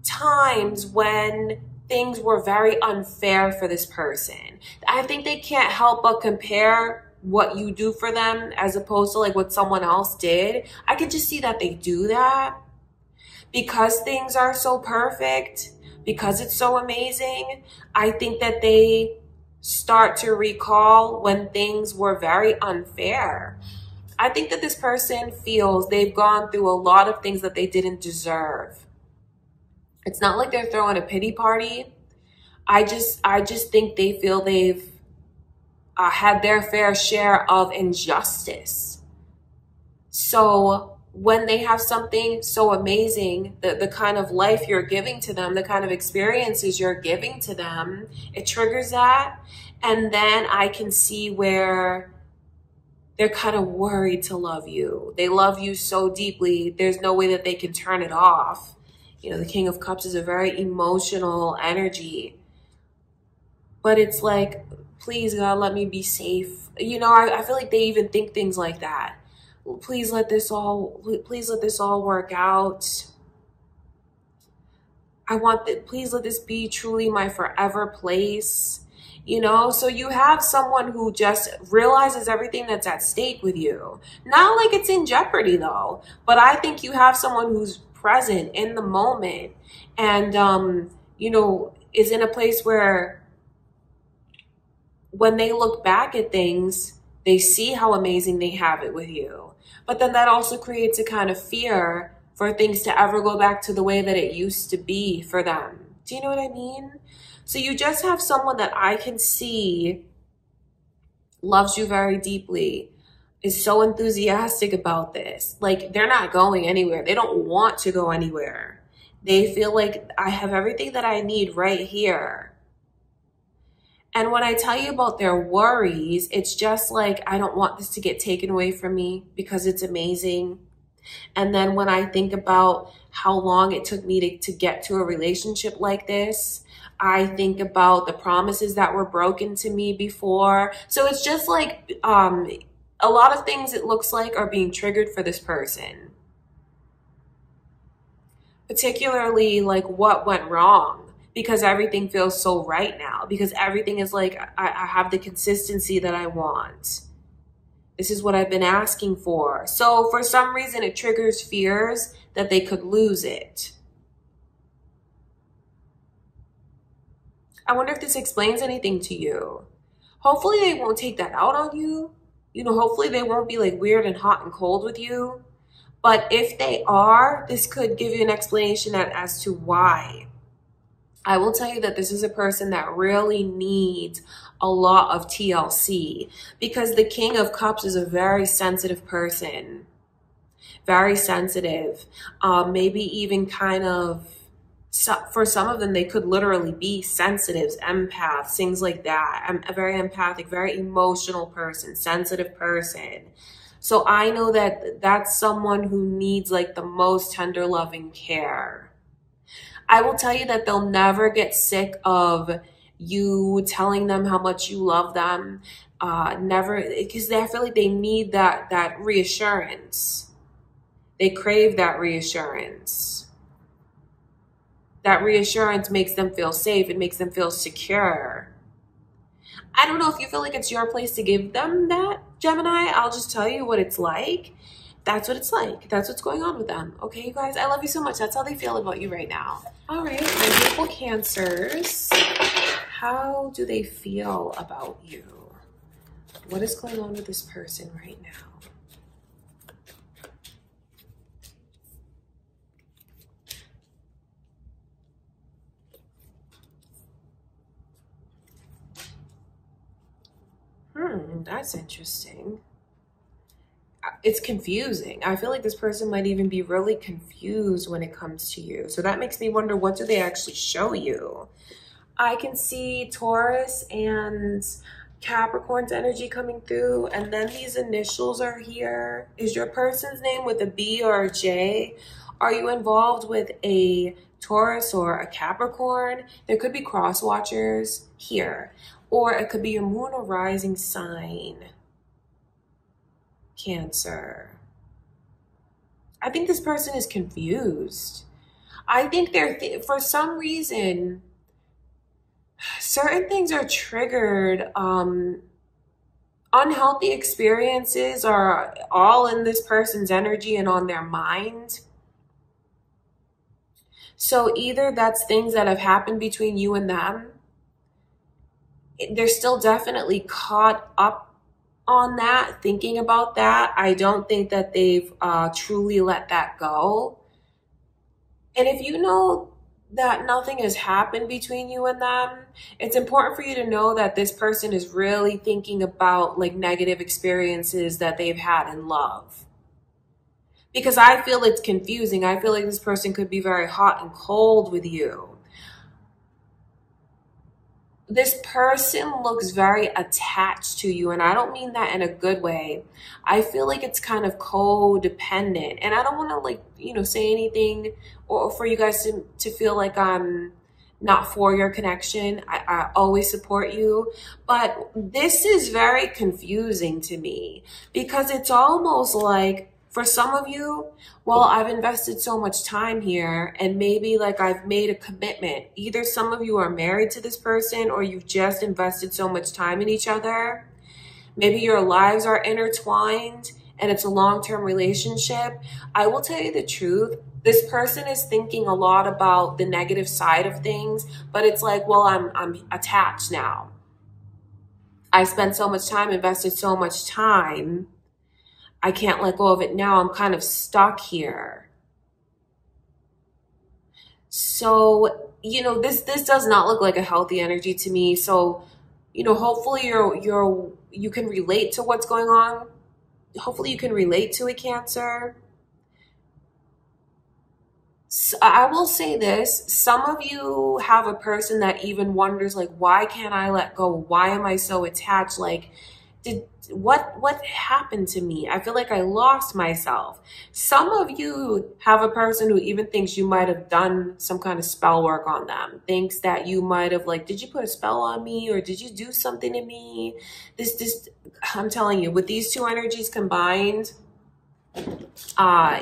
times when things were very unfair for this person. I think they can't help but compare what you do for them as opposed to like what someone else did. I can just see that they do that because things are so perfect. Because it's so amazing, I think that they start to recall when things were very unfair. I think that this person feels they've gone through a lot of things that they didn't deserve. It's not like they're throwing a pity party. I just think they feel they've had their fair share of injustice. So when they have something so amazing, the kind of life you're giving to them, the kind of experiences you're giving to them, it triggers that. And then I can see where they're kind of worried to love you. They love you so deeply, there's no way that they can turn it off. You know, the King of Cups is a very emotional energy. But it's like, please, God, let me be safe. You know, I feel like they even think things like that. Please let this all work out. Please let this be truly my forever place. You know, so you have someone who just realizes everything that's at stake with you. Not like it's in jeopardy though, but I think you have someone who's present in the moment and, you know, is in a place where when they look back at things, they see how amazing they have it with you. But then that also creates a kind of fear for things to ever go back to the way that it used to be for them. Do you know what I mean? So you just have someone that I can see loves you very deeply, is so enthusiastic about this. Like they're not going anywhere. They don't want to go anywhere. They feel like I have everything that I need right here. And when I tell you about their worries, it's just like, I don't want this to get taken away from me because it's amazing. And then when I think about how long it took me to get to a relationship like this, I think about the promises that were broken to me before. So it's just like a lot of things it looks like are being triggered for this person. Particularly like what went wrong. Because everything feels so right now. Because everything is like, I have the consistency that I want. This is what I've been asking for. So for some reason, it triggers fears that they could lose it. I wonder if this explains anything to you. Hopefully they won't take that out on you. You know, hopefully they won't be like weird and hot and cold with you. But if they are, this could give you an explanation as to why. I will tell you that this is a person that really needs a lot of TLC because the King of Cups is a very sensitive person. Very sensitive. Maybe even kind of, for some of them, they could literally be sensitives, empaths, things like that. I'm a very empathic, very emotional person, sensitive person. So I know that that's someone who needs like the most tender loving care. I will tell you that they'll never get sick of you telling them how much you love them. Never, because I feel like they need that reassurance. They crave that reassurance. That reassurance makes them feel safe. It makes them feel secure. I don't know if you feel like it's your place to give them that, Gemini. I'll just tell you what it's like. That's what it's like. That's what's going on with them. Okay, you guys, I love you so much. That's how they feel about you right now. All right, my beautiful Cancers. How do they feel about you? What is going on with this person right now? That's interesting. it's confusing. I feel like this person might even be really confused when it comes to you. So that makes me wonder, what do they actually show you? I can see Taurus and Capricorn's energy coming through, and then these initials are here. Is your person's name with a B or a J? Are you involved with a Taurus or a Capricorn? There could be cross watchers here, or it could be your moon or rising sign. Cancer. I think this person is confused. I think they're, for some reason, certain things are triggered. Unhealthy experiences are all in this person's energy and on their mind. So either that's things that have happened between you and them. They're still definitely caught up on that, thinking about that. I don't think that they've truly let that go. And if you know that nothing has happened between you and them, it's important for you to know that this person is really thinking about like negative experiences that they've had in love. Because I feel it's confusing. I feel like this person could be very hot and cold with you. This person looks very attached to you, and I don't mean that in a good way. I feel like it's kind of codependent, and I don't want to, like, you know, say anything or for you guys to feel like I'm not for your connection. I always support you, but this is very confusing to me because it's almost like, for some of you, well, I've invested so much time here and maybe like I've made a commitment. Either some of you are married to this person or you've just invested so much time in each other. Maybe your lives are intertwined and it's a long-term relationship. I will tell you the truth. This person is thinking a lot about the negative side of things, but it's like, well, I'm attached now. I spent so much time, invested so much time. I can't let go of it now. I'm kind of stuck here. So, you know, this does not look like a healthy energy to me. So, you know, hopefully you can relate to what's going on. Hopefully you can relate to a Cancer. So I will say this, some of you have a person that even wonders, like, why can't I let go? Why am I so attached? Like, what happened to me? I feel like I lost myself. Some of you have a person who even thinks you might have done some kind of spell work on them, thinks that you might have, like, did you put a spell on me or did you do something to me? I'm telling you, with these two energies combined,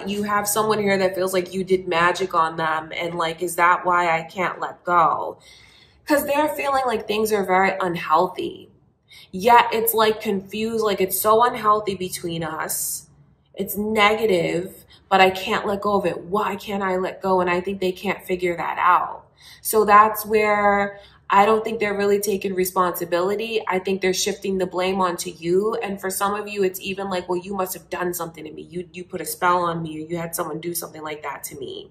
you have someone here that feels like you did magic on them, and like, is that why I can't let go? Because they're feeling like things are very unhealthy. Yet it's like confused, like it's so unhealthy between us. It's negative, but I can't let go of it. Why can't I let go? And I think they can't figure that out. So that's where I don't think they're really taking responsibility. I think they're shifting the blame onto you. And for some of you, it's even like, well, you must have done something to me. You put a spell on me, or you had someone do something like that to me.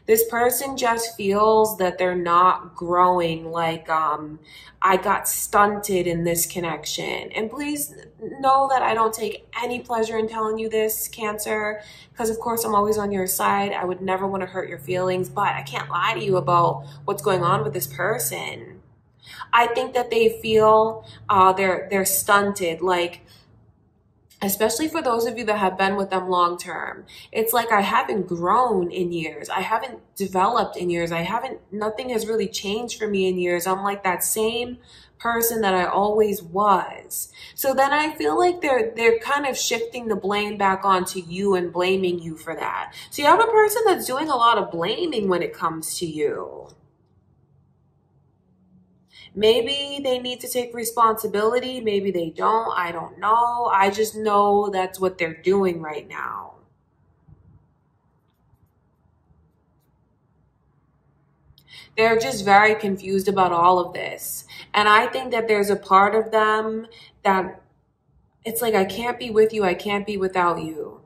This person just feels that they're not growing, like I got stunted in this connection. And please know that I don't take any pleasure in telling you this, Cancer, because of course I'm always on your side. I would never want to hurt your feelings, but I can't lie to you about what's going on with this person. I think that they feel they're stunted, like, especially for those of you that have been with them long term. It's like, I haven't grown in years. I haven't developed in years. Nothing has really changed for me in years. I'm like that same person that I always was. So then I feel like they're kind of shifting the blame back onto you and blaming you for that. So you have a person that's doing a lot of blaming when it comes to you. Maybe they need to take responsibility. Maybe they don't. I don't know. I just know that's what they're doing right now. They're just very confused about all of this. And I think that there's a part of them that it's like, I can't be with you. I can't be without you.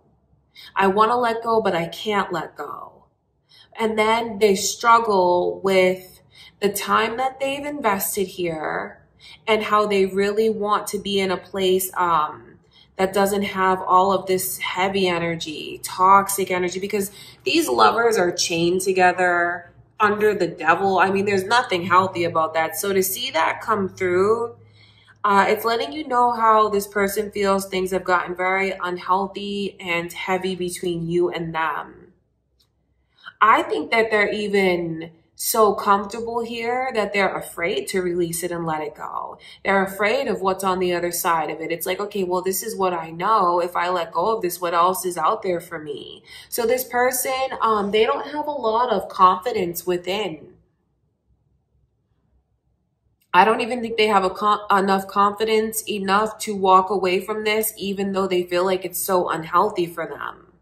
I want to let go, but I can't let go. And then they struggle with the time that they've invested here and how they really want to be in a place that doesn't have all of this heavy energy, toxic energy, because these lovers are chained together under the devil. I mean, there's nothing healthy about that. So to see that come through, it's letting you know how this person feels. Things have gotten very unhealthy and heavy between you and them. I think that they're even so comfortable here that they're afraid to release it and let it go. They're afraid of what's on the other side of it. It's like, okay, well, this is what I know. If I let go of this, what else is out there for me? So this person, they don't have a lot of confidence within. I don't even think they have enough confidence enough to walk away from this, even though they feel like it's so unhealthy for them.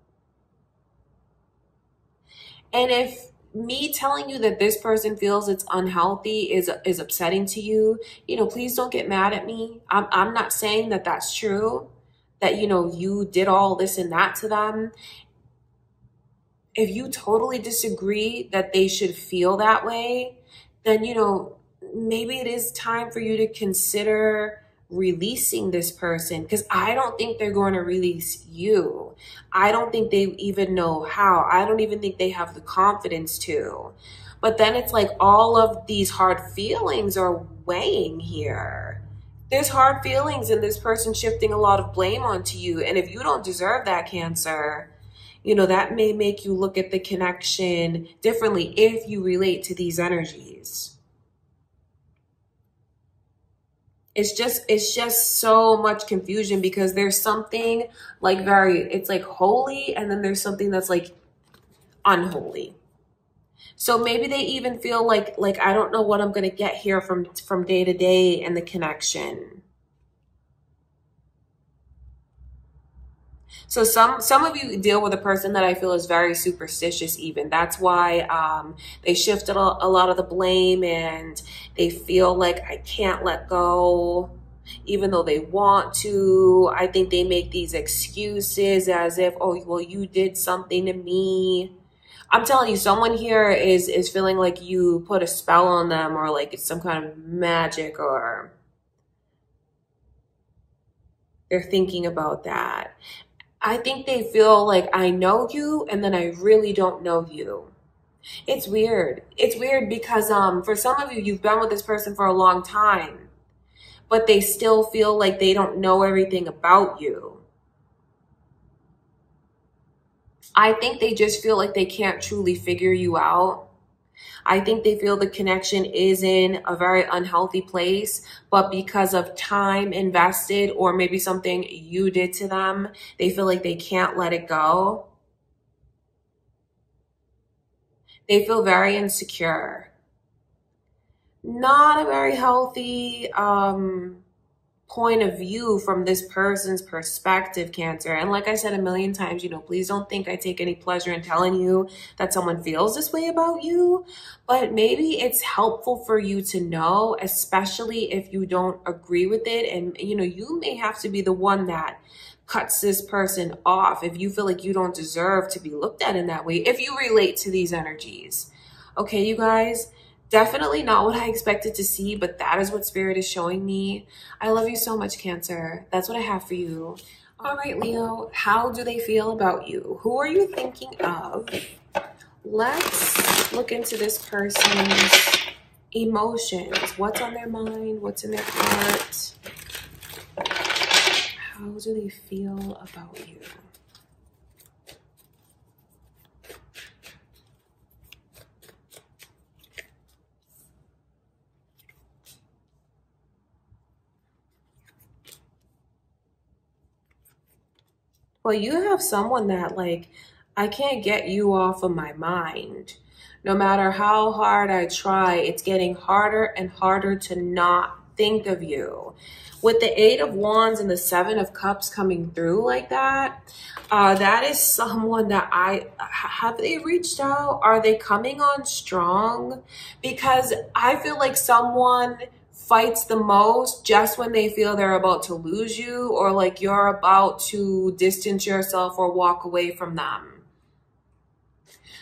And if me telling you that this person feels it's unhealthy is upsetting to you, you know, please don't get mad at me. I'm not saying that that's true, that, you know, you did all this and that to them. If you totally disagree that they should feel that way, then, you know, maybe it is time for you to consider releasing this person, because I don't think they're going to release you. I don't think they even know how. I don't even think they have the confidence to. But then it's like all of these hard feelings are weighing here. There's hard feelings and this person shifting a lot of blame onto you. And if you don't deserve that, Cancer, you know, that may make you look at the connection differently if you relate to these energies. It's just so much confusion, because there's something like it's like holy, and then there's something that's like unholy. So maybe they even feel like I don't know what I'm going to get here from day to day and the connection. So some of you deal with a person that I feel is very superstitious even. That's why they shifted a lot of the blame, and they feel like I can't let go even though they want to. I think they make these excuses as if, oh, well, you did something to me. I'm telling you, someone here is feeling like you put a spell on them, or like it's some kind of magic, or they're thinking about that. I think they feel like I know you and then I really don't know you. It's weird. It's weird because for some of you, you've been with this person for a long time, but they still feel like they don't know everything about you. I think they just feel like they can't truly figure you out. I think they feel the connection is in a very unhealthy place, but because of time invested or maybe something you did to them, they feel like they can't let it go. They feel very insecure. Not a very healthy point of view from this person's perspective, Cancer. And like I said a million times, you know, please don't think I take any pleasure in telling you that someone feels this way about you, but maybe it's helpful for you to know, especially if you don't agree with it. And, you know, you may have to be the one that cuts this person off if you feel like you don't deserve to be looked at in that way, if you relate to these energies. Okay, you guys? Definitely not what I expected to see, but that is what Spirit is showing me. I love you so much, Cancer. That's what I have for you. All right, Leo, how do they feel about you? Who are you thinking of? Let's look into this person's emotions. What's on their mind? What's in their heart? How do they feel about you? Well, you have someone that, like, I can't get you off of my mind. No matter how hard I try, it's getting harder and harder to not think of you. With the 8 of Wands and the 7 of Cups coming through like that, that is someone that have they reached out? Are they coming on strong? Because I feel like someone fights the most just when they feel they're about to lose you, or like you're about to distance yourself or walk away from them.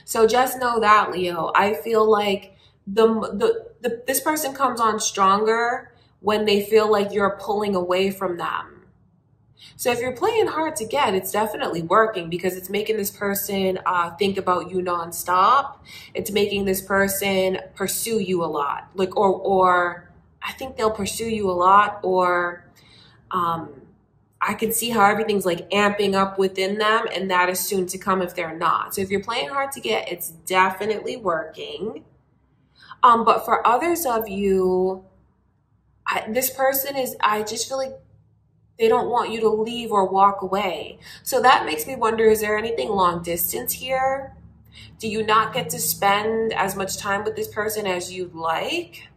So just know that, Leo. I feel like this person comes on stronger when they feel like you're pulling away from them. So if you're playing hard to get, it's definitely working because it's making this person think about you nonstop. It's making this person pursue you a lot. Like, or I think they'll pursue you a lot, or I can see how everything's like amping up within them, and that is soon to come if they're not. So if you're playing hard to get, it's definitely working. But for others of you, this person is, I just feel like they don't want you to leave or walk away. So that makes me wonder, is there anything long distance here? Do you not get to spend as much time with this person as you'd like?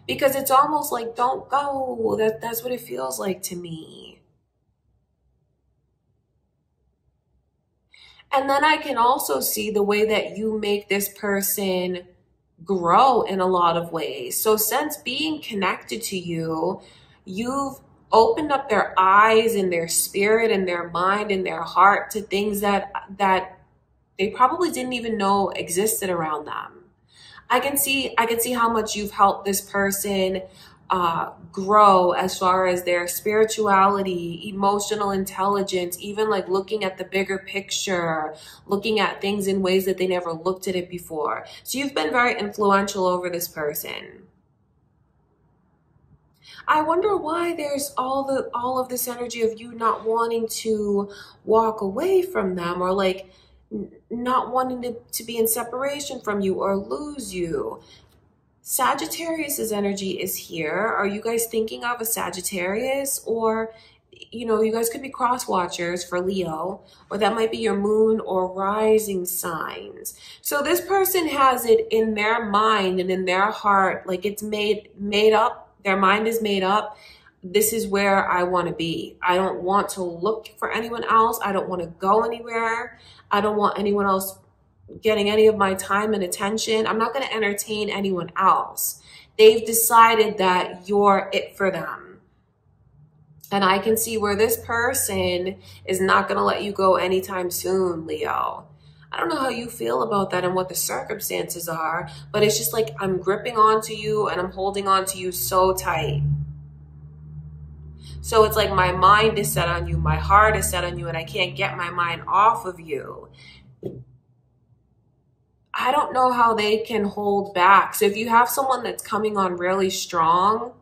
Because it's almost like, don't go. That's what it feels like to me. And then I can also see the way that you make this person grow in a lot of ways. So since being connected to you, you've opened up their eyes and their spirit and their mind and their heart to things that they probably didn't even know existed around them. I can see how much you've helped this person grow as far as their spirituality, emotional intelligence, even like looking at the bigger picture, looking at things in ways that they never looked at it before. So you've been very influential over this person. I wonder why there's all of this energy of you not wanting to walk away from them, or like not wanting to be in separation from you or lose you. Sagittarius's energy is here. Are you guys thinking of a Sagittarius? Or, you know, you guys could be cross watchers for Leo, or that might be your moon or rising signs. So this person has it in their mind and in their heart, like it's made up. Their mind is made up. This is where I want to be. I don't want to look for anyone else. I don't want to go anywhere. I don't want anyone else getting any of my time and attention. I'm not going to entertain anyone else. They've decided that you're it for them. And I can see where this person is not going to let you go anytime soon, Leo. I don't know how you feel about that and what the circumstances are, but it's just like I'm gripping onto you and I'm holding on to you so tight. So it's like my mind is set on you, my heart is set on you, and I can't get my mind off of you. I don't know how they can hold back. So if you have someone that's coming on really strong,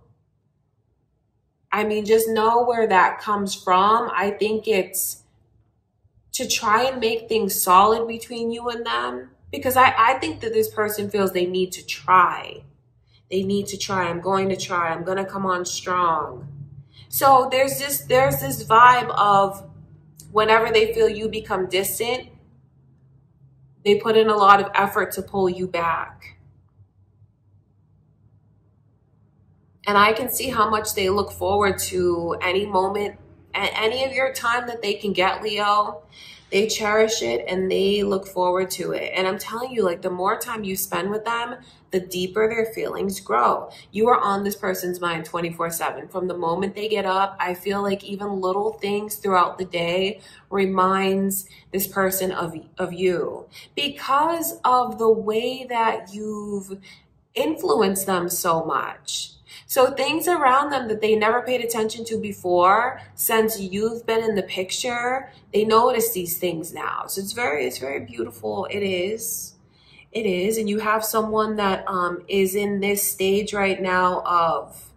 I mean, just know where that comes from. I think it's to try and make things solid between you and them, because I think that this person feels they need to try. They need to try. I'm going to try. I'm going to come on strong. So there's this vibe of whenever they feel you become distant, they put in a lot of effort to pull you back. And I can see how much they look forward to any moment, any of your time that they can get, Leo. They cherish it and they look forward to it. And I'm telling you, like, the more time you spend with them, the deeper their feelings grow. You are on this person's mind 24/7. From the moment they get up, I feel like even little things throughout the day reminds this person of you, because of the way that you've influenced them so much. So things around them that they never paid attention to before, since you've been in the picture, they notice these things now. So it's very beautiful. It is. It is. And you have someone that is in this stage right now of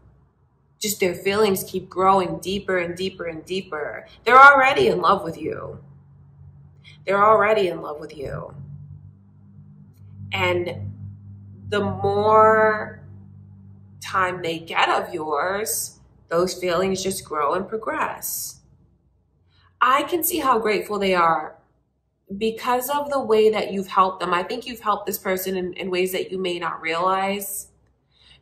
just their feelings keep growing deeper and deeper and deeper. They're already in love with you. They're already in love with you. And the more time they get of yours, those feelings just grow and progress. I can see how grateful they are because of the way that you've helped them. I think you've helped this person in ways that you may not realize.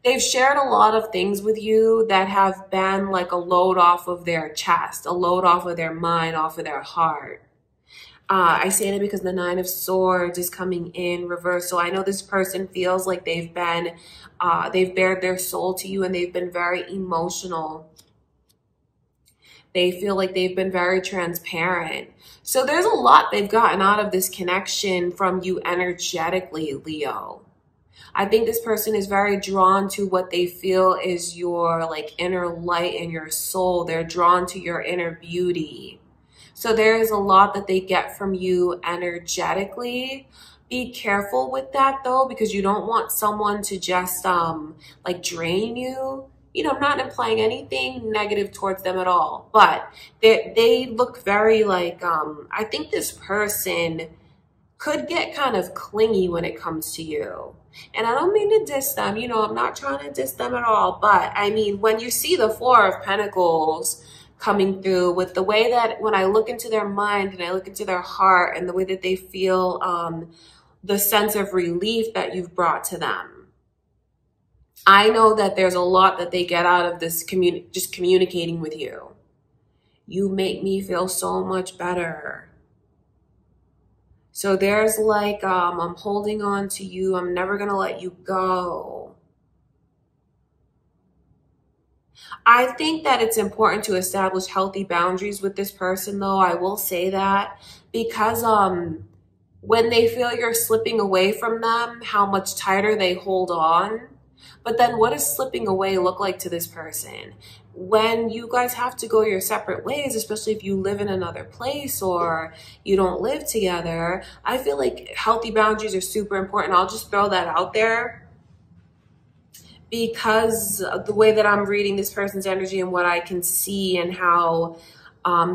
They've shared a lot of things with you that have been like a load off of their chest, a load off of their mind, off of their heart. I say that because the Nine of Swords is coming in reverse. So I know this person feels like they've bared their soul to you, and they've been very emotional. They feel like they've been very transparent. So there's a lot they've gotten out of this connection from you energetically, Leo. I think this person is very drawn to what they feel is your like inner light in your soul. They're drawn to your inner beauty. So there is a lot that they get from you energetically. Be careful with that though, because you don't want someone to just like drain you. You know, I'm not implying anything negative towards them at all, but they look very like, I think this person could get kind of clingy when it comes to you. And I don't mean to diss them, you know, I'm not trying to diss them at all, but I mean, when you see the Four of Pentacles coming through with the way that when I look into their mind and I look into their heart and the way that they feel, the sense of relief that you've brought to them, I know that there's a lot that they get out of this just communicating with you. You make me feel so much better. So there's like, I'm holding on to you. I'm never going to let you go. I think that it's important to establish healthy boundaries with this person, though. I will say that because when they feel you're slipping away from them, how much tighter they hold on. But then what does slipping away look like to this person? When you guys have to go your separate ways, especially if you live in another place or you don't live together, I feel like healthy boundaries are super important. I'll just throw that out there because of the way that I'm reading this person's energy and what I can see and how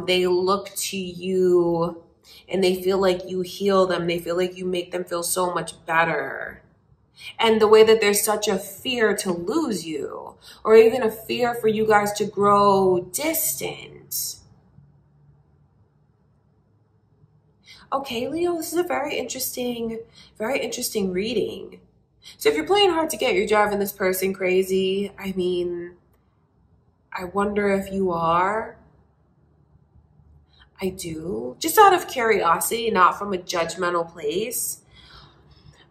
they look to you and they feel like you heal them. They feel like you make them feel so much better. And the way that there's such a fear to lose you, or even a fear for you guys to grow distant. Okay, Leo, this is a very interesting reading. So if you're playing hard to get, you're driving this person crazy. I mean, I wonder if you are. I do. Just out of curiosity, not from a judgmental place.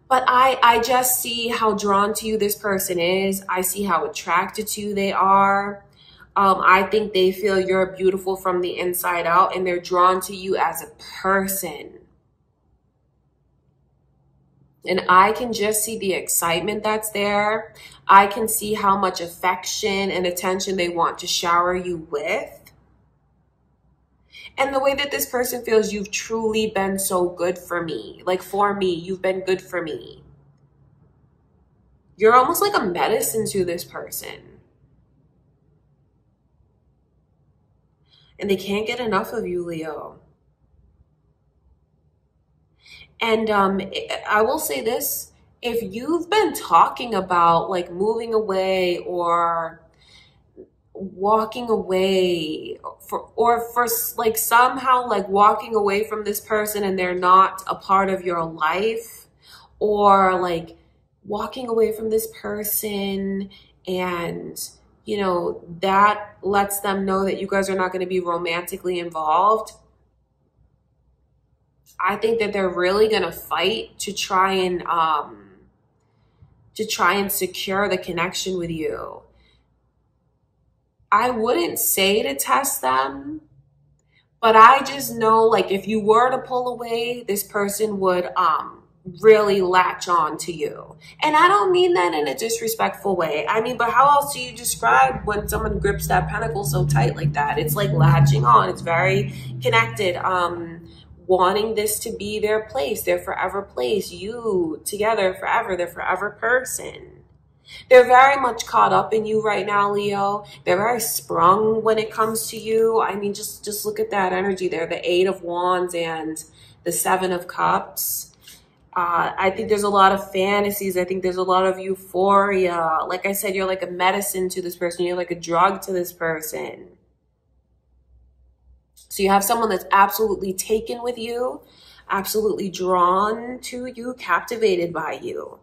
But I just see how drawn to you this person is. I see how attracted to you they are. I think they feel you're beautiful from the inside out and they're drawn to you as a person. And I can just see the excitement that's there. I can see how much affection and attention they want to shower you with. And the way that this person feels, you've truly been so good for me. Like for me, you've been good for me. You're almost like a medicine to this person. And they can't get enough of you, Leo. And I will say this, if you've been talking about like moving away or walking away for like somehow like walking away from this person and they're not a part of your life, or like walking away from this person and you know that lets them know that you guys are not going to be romantically involved, I think that they're really going to fight to try and secure the connection with you. I wouldn't say to test them, but I just know like if you were to pull away, this person would really latch on to you. And I don't mean that in a disrespectful way. I mean, but how else do you describe when someone grips that pentacle so tight like that? It's like latching on. It's very connected. Wanting this to be their place, their forever place, you together forever, their forever person. They're very much caught up in you right now, Leo. They're very sprung when it comes to you. I mean, just look at that energy there, the 8 of Wands and the 7 of Cups. I think there's a lot of fantasies. I think there's a lot of euphoria. Like I said, you're like a medicine to this person. You're like a drug to this person. So you have someone that's absolutely taken with you, absolutely drawn to you, captivated by you.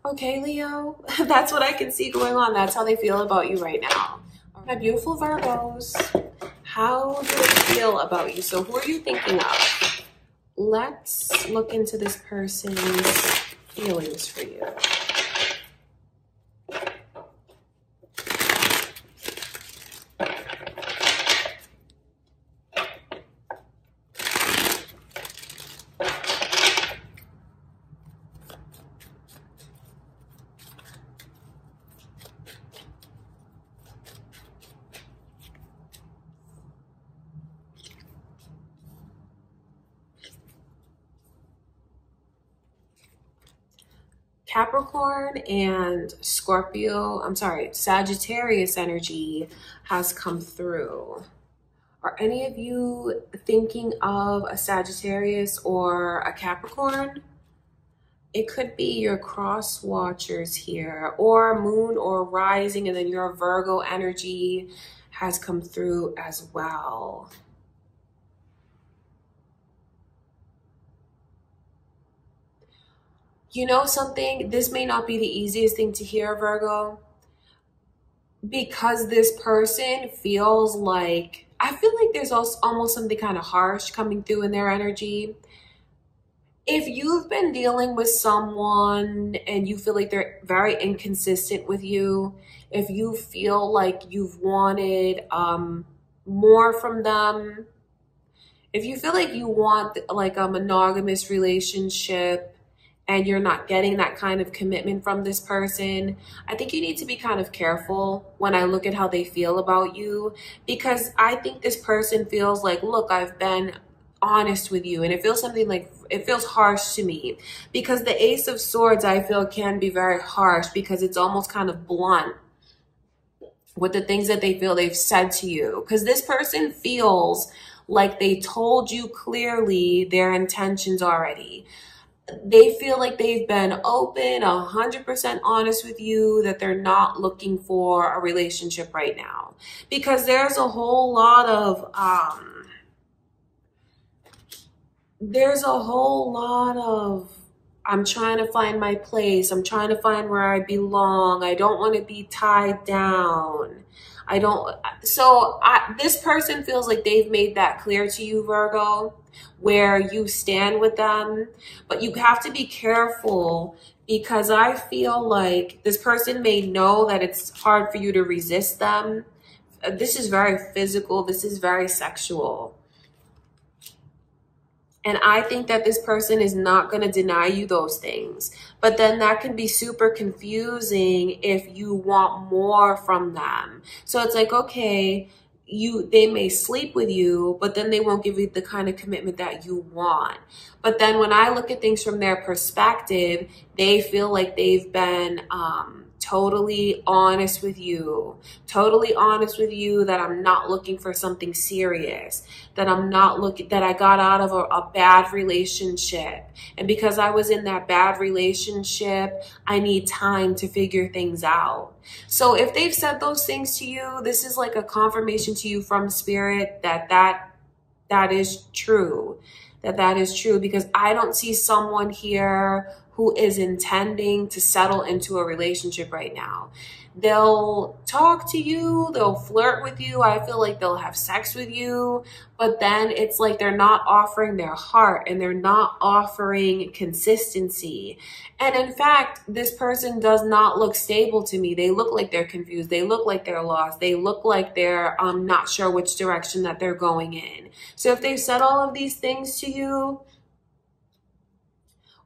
Okay, Leo, that's what I can see going on. That's how they feel about you right now. My beautiful Virgos, how do they feel about you? So who are you thinking of? Let's look into this person's feelings for you. Capricorn and Sagittarius energy has come through. Are any of you thinking of a Sagittarius or a Capricorn? It could be your cross watchers here, or moon or rising, and then your Virgo energy has come through as well. You know something? This may not be the easiest thing to hear, Virgo, because this person feels like, I feel like there's also almost something kind of harsh coming through in their energy. If you've been dealing with someone and you feel like they're very inconsistent with you, if you feel like you've wanted more from them, if you feel like you want like a monogamous relationship and you're not getting that kind of commitment from this person, I think you need to be kind of careful when I look at how they feel about you, because I think this person feels like, look, I've been honest with you, and it feels something like, it feels harsh to me, because the Ace of Swords, I feel, can be very harsh because it's almost kind of blunt with the things that they feel they've said to you, because this person feels like they told you clearly their intentions already. They feel like they've been open, 100% honest with you, that they're not looking for a relationship right now, because there's a whole lot of I'm trying to find my place. I'm trying to find where I belong. I don't want to be tied down. This person feels like they've made that clear to you, Virgo, where you stand with them, but you have to be careful, because I feel like this person may know that it's hard for you to resist them. This is very physical. This is very sexual. And I think that this person is not going to deny you those things. But then that can be super confusing if you want more from them. So it's like, okay, they may sleep with you, but then they won't give you the kind of commitment that you want. But then when I look at things from their perspective, they feel like they've been totally honest with you, that I'm not looking for something serious, that I got out of a bad relationship. And because I was in that bad relationship, I need time to figure things out. So if they've said those things to you, this is like a confirmation to you from spirit that is true, because I don't see someone here who is intending to settle into a relationship right now. They'll talk to you, they'll flirt with you, I feel like they'll have sex with you, but then it's like they're not offering their heart and they're not offering consistency. And in fact, this person does not look stable to me. They look like they're confused. They look like they're lost. They look like they're not sure which direction that they're going in. So if they've said all of these things to you,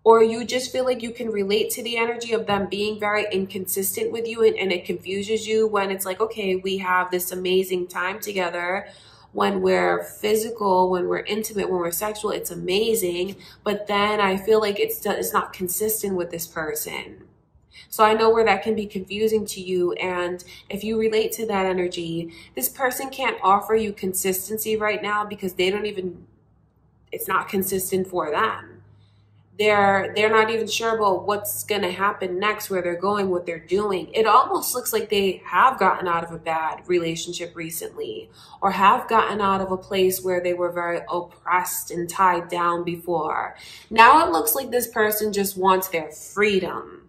or you just feel like you can relate to the energy of them being very inconsistent with you, and it confuses you when it's like, okay, we have this amazing time together. When we're physical, when we're intimate, when we're sexual, it's amazing. But then I feel like it's not consistent with this person. So I know where that can be confusing to you. And if you relate to that energy, this person can't offer you consistency right now because it's not consistent for them. They're not even sure about what's going to happen next, where they're going, what they're doing. It almost looks like they have gotten out of a bad relationship recently, or have gotten out of a place where they were very oppressed and tied down before. Now it looks like this person just wants their freedom,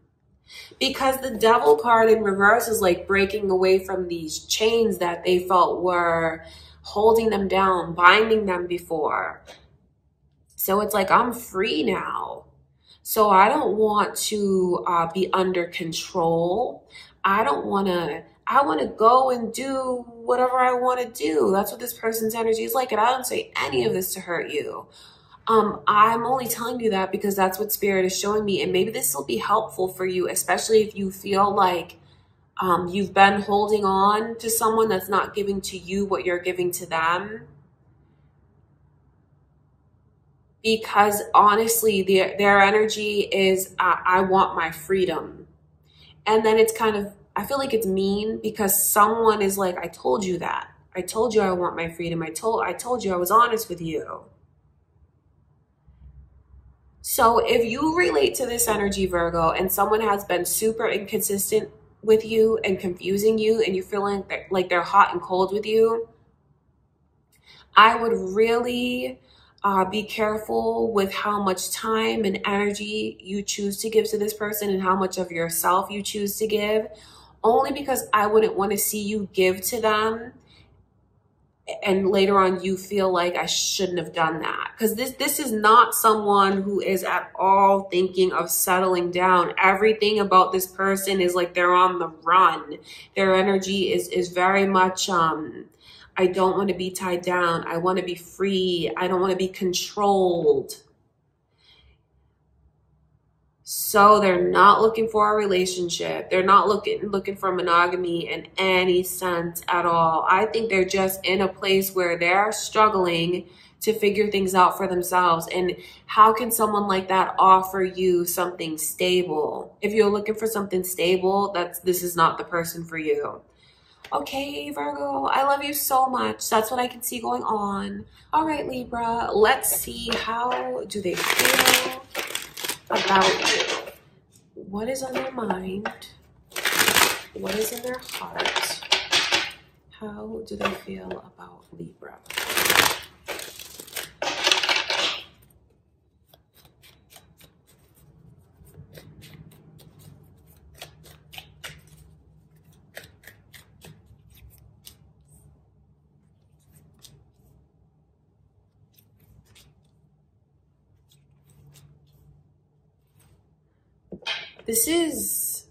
because the Devil card in reverse is like breaking away from these chains that they felt were holding them down, binding them before. So it's like, I'm free now. So I don't want to be under control. I want to go and do whatever I want to do. That's what this person's energy is like. And I don't say any of this to hurt you. I'm only telling you that because that's what Spirit is showing me. And maybe this will be helpful for you, especially if you feel like you've been holding on to someone that's not giving to you what you're giving to them. because honestly, their energy is, I want my freedom. And then it's kind of, I feel like it's mean because someone is like, I told you that. I told you I want my freedom. I told you I was honest with you. So if you relate to this energy, Virgo, and someone has been super inconsistent with you and confusing you, and you're feeling like they're hot and cold with you, I would really be careful with how much time and energy you choose to give to this person and how much of yourself you choose to give, only because I wouldn't want to see you give to them and later on you feel like I shouldn't have done that. Because this is not someone who is at all thinking of settling down. Everything about this person is like they're on the run. Their energy is very much, I don't want to be tied down. I want to be free. I don't want to be controlled. So they're not looking for a relationship. They're not looking for monogamy in any sense at all. I think they're just in a place where they're struggling to figure things out for themselves. And how can someone like that offer you something stable? If you're looking for something stable, this is not the person for you. Okay, Virgo, I love you so much. That's what I can see going on. All right, Libra, let's see, how do they feel about you? What is on their mind? What is in their heart? How do they feel about Libra? This is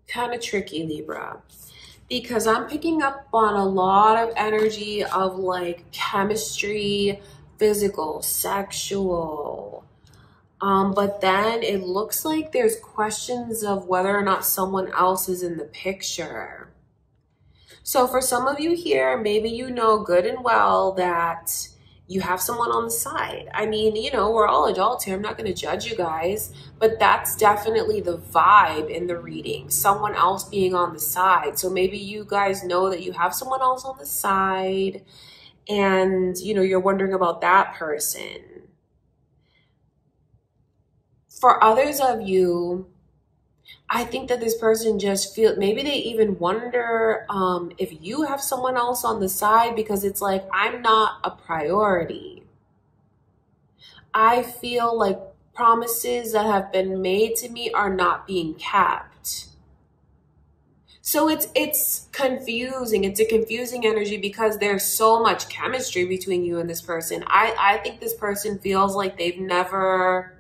kind of tricky, Libra, because I'm picking up on a lot of energy of like chemistry, physical, sexual. But then it looks like there's questions of whether or not someone else is in the picture. So for some of you here, maybe you know good and well that you have someone on the side. I mean, you know, we're all adults here. I'm not going to judge you guys, but that's definitely the vibe in the reading. Someone else being on the side. So maybe you guys know that you have someone else on the side and, you know, you're wondering about that person. For others of you, I think that this person just maybe they even wonder if you have someone else on the side, because it's like, I'm not a priority. I feel like promises that have been made to me are not being kept. So it's confusing. It's a confusing energy because there's so much chemistry between you and this person. I think this person feels like they've never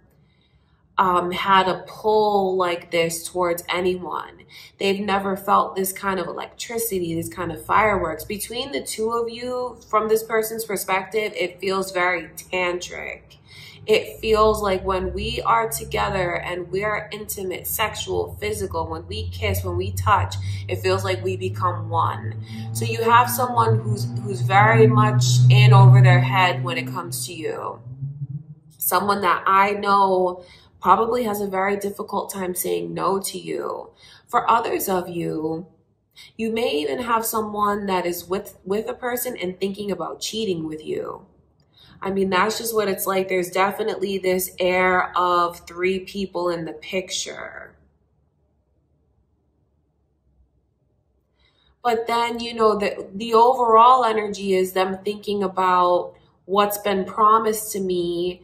had a pull like this towards anyone. They've never felt this kind of electricity, this kind of fireworks. Between the two of you, from this person's perspective, it feels very tantric. It feels like when we are together and we're intimate, sexual, physical, when we kiss, when we touch, it feels like we become one. So you have someone who's very much in over their head when it comes to you. Someone that I know probably has a very difficult time saying no to you. For others of you, you may even have someone that is with a person and thinking about cheating with you. I mean, that's just what it's like. There's definitely this air of three people in the picture. But then, you know, the overall energy is them thinking about what's been promised to me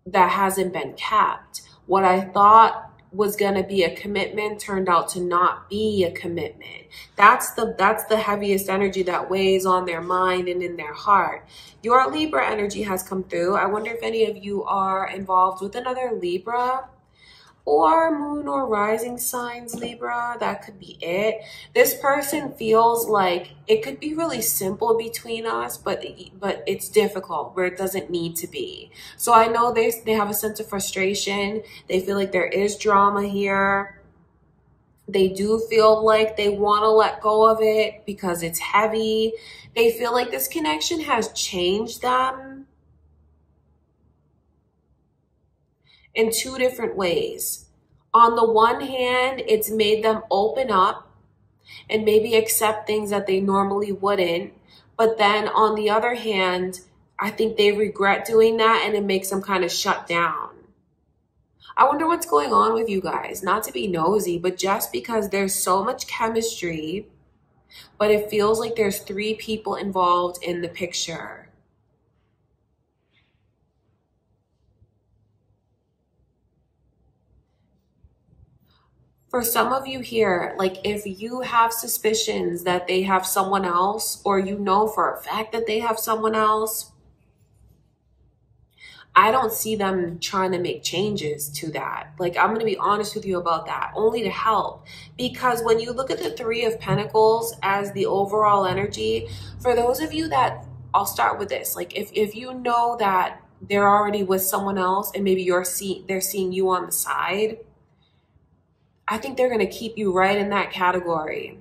that hasn't been kept. What I thought was going to be a commitment turned out to not be a commitment. That's the heaviest energy that weighs on their mind and in their heart. Your Libra energy has come through. I wonder if any of you are involved with another Libra or moon or rising signs Libra. That could be it. This person feels like it could be really simple between us, but it's difficult where it doesn't need to be. So I know they have a sense of frustration. They feel like there is drama here. They do feel like they want to let go of it because it's heavy. They feel like this connection has changed them. in two different ways. On the one hand, it's made them open up and maybe accept things that they normally wouldn't. But then on the other hand, I think they regret doing that and it makes them kind of shut down. I wonder what's going on with you guys. Not to be nosy, but just because there's so much chemistry, but it feels like there's three people involved in the picture. For some of you here, like if you have suspicions that they have someone else, or you know for a fact that they have someone else, I don't see them trying to make changes to that. Like, I'm going to be honest with you about that, only to help. Because when you look at the Three of Pentacles as the overall energy, for those of you that, I'll start with this. Like, if you know that they're already with someone else and maybe they're seeing you on the side, I think they're going to keep you right in that category.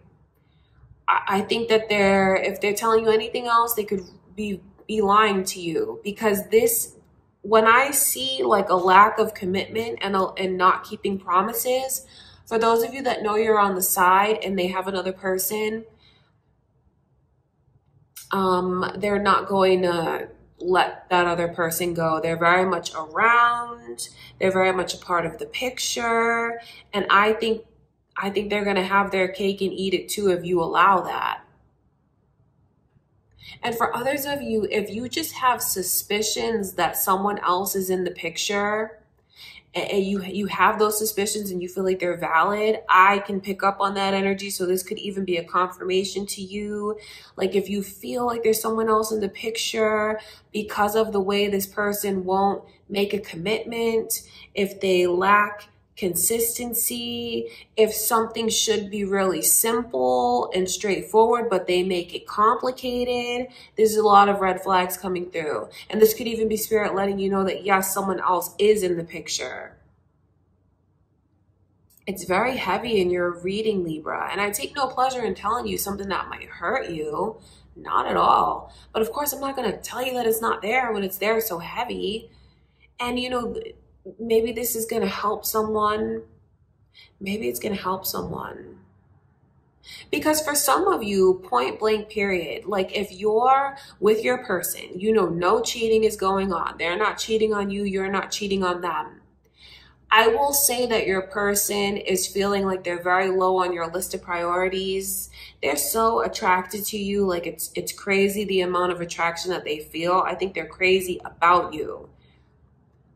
I think that if they're telling you anything else, they could be lying to you, because when I see like a lack of commitment and not keeping promises, for those of you that know you're on the side and they have another person, they're not going to let that other person go. They're very much around. They're very much a part of the picture. And I think they're going to have their cake and eat it too if you allow that. And for others of you, if you just have suspicions that someone else is in the picture, and you have those suspicions and you feel like they're valid, I can pick up on that energy. So this could even be a confirmation to you. Like if you feel like there's someone else in the picture because of the way this person won't make a commitment, if they lack consistency, if something should be really simple and straightforward, but they make it complicated, there's a lot of red flags coming through. And this could even be spirit letting you know that yes, someone else is in the picture. It's very heavy in your reading, Libra. And I take no pleasure in telling you something that might hurt you. Not at all. But of course, I'm not going to tell you that it's not there when it's there so heavy. And you know, maybe this is going to help someone. Maybe it's going to help someone. Because for some of you, point blank period, like if you're with your person, you know, no cheating is going on. They're not cheating on you. You're not cheating on them. I will say that your person is feeling like they're very low on your list of priorities. They're so attracted to you. Like it's crazy the amount of attraction that they feel. I think they're crazy about you.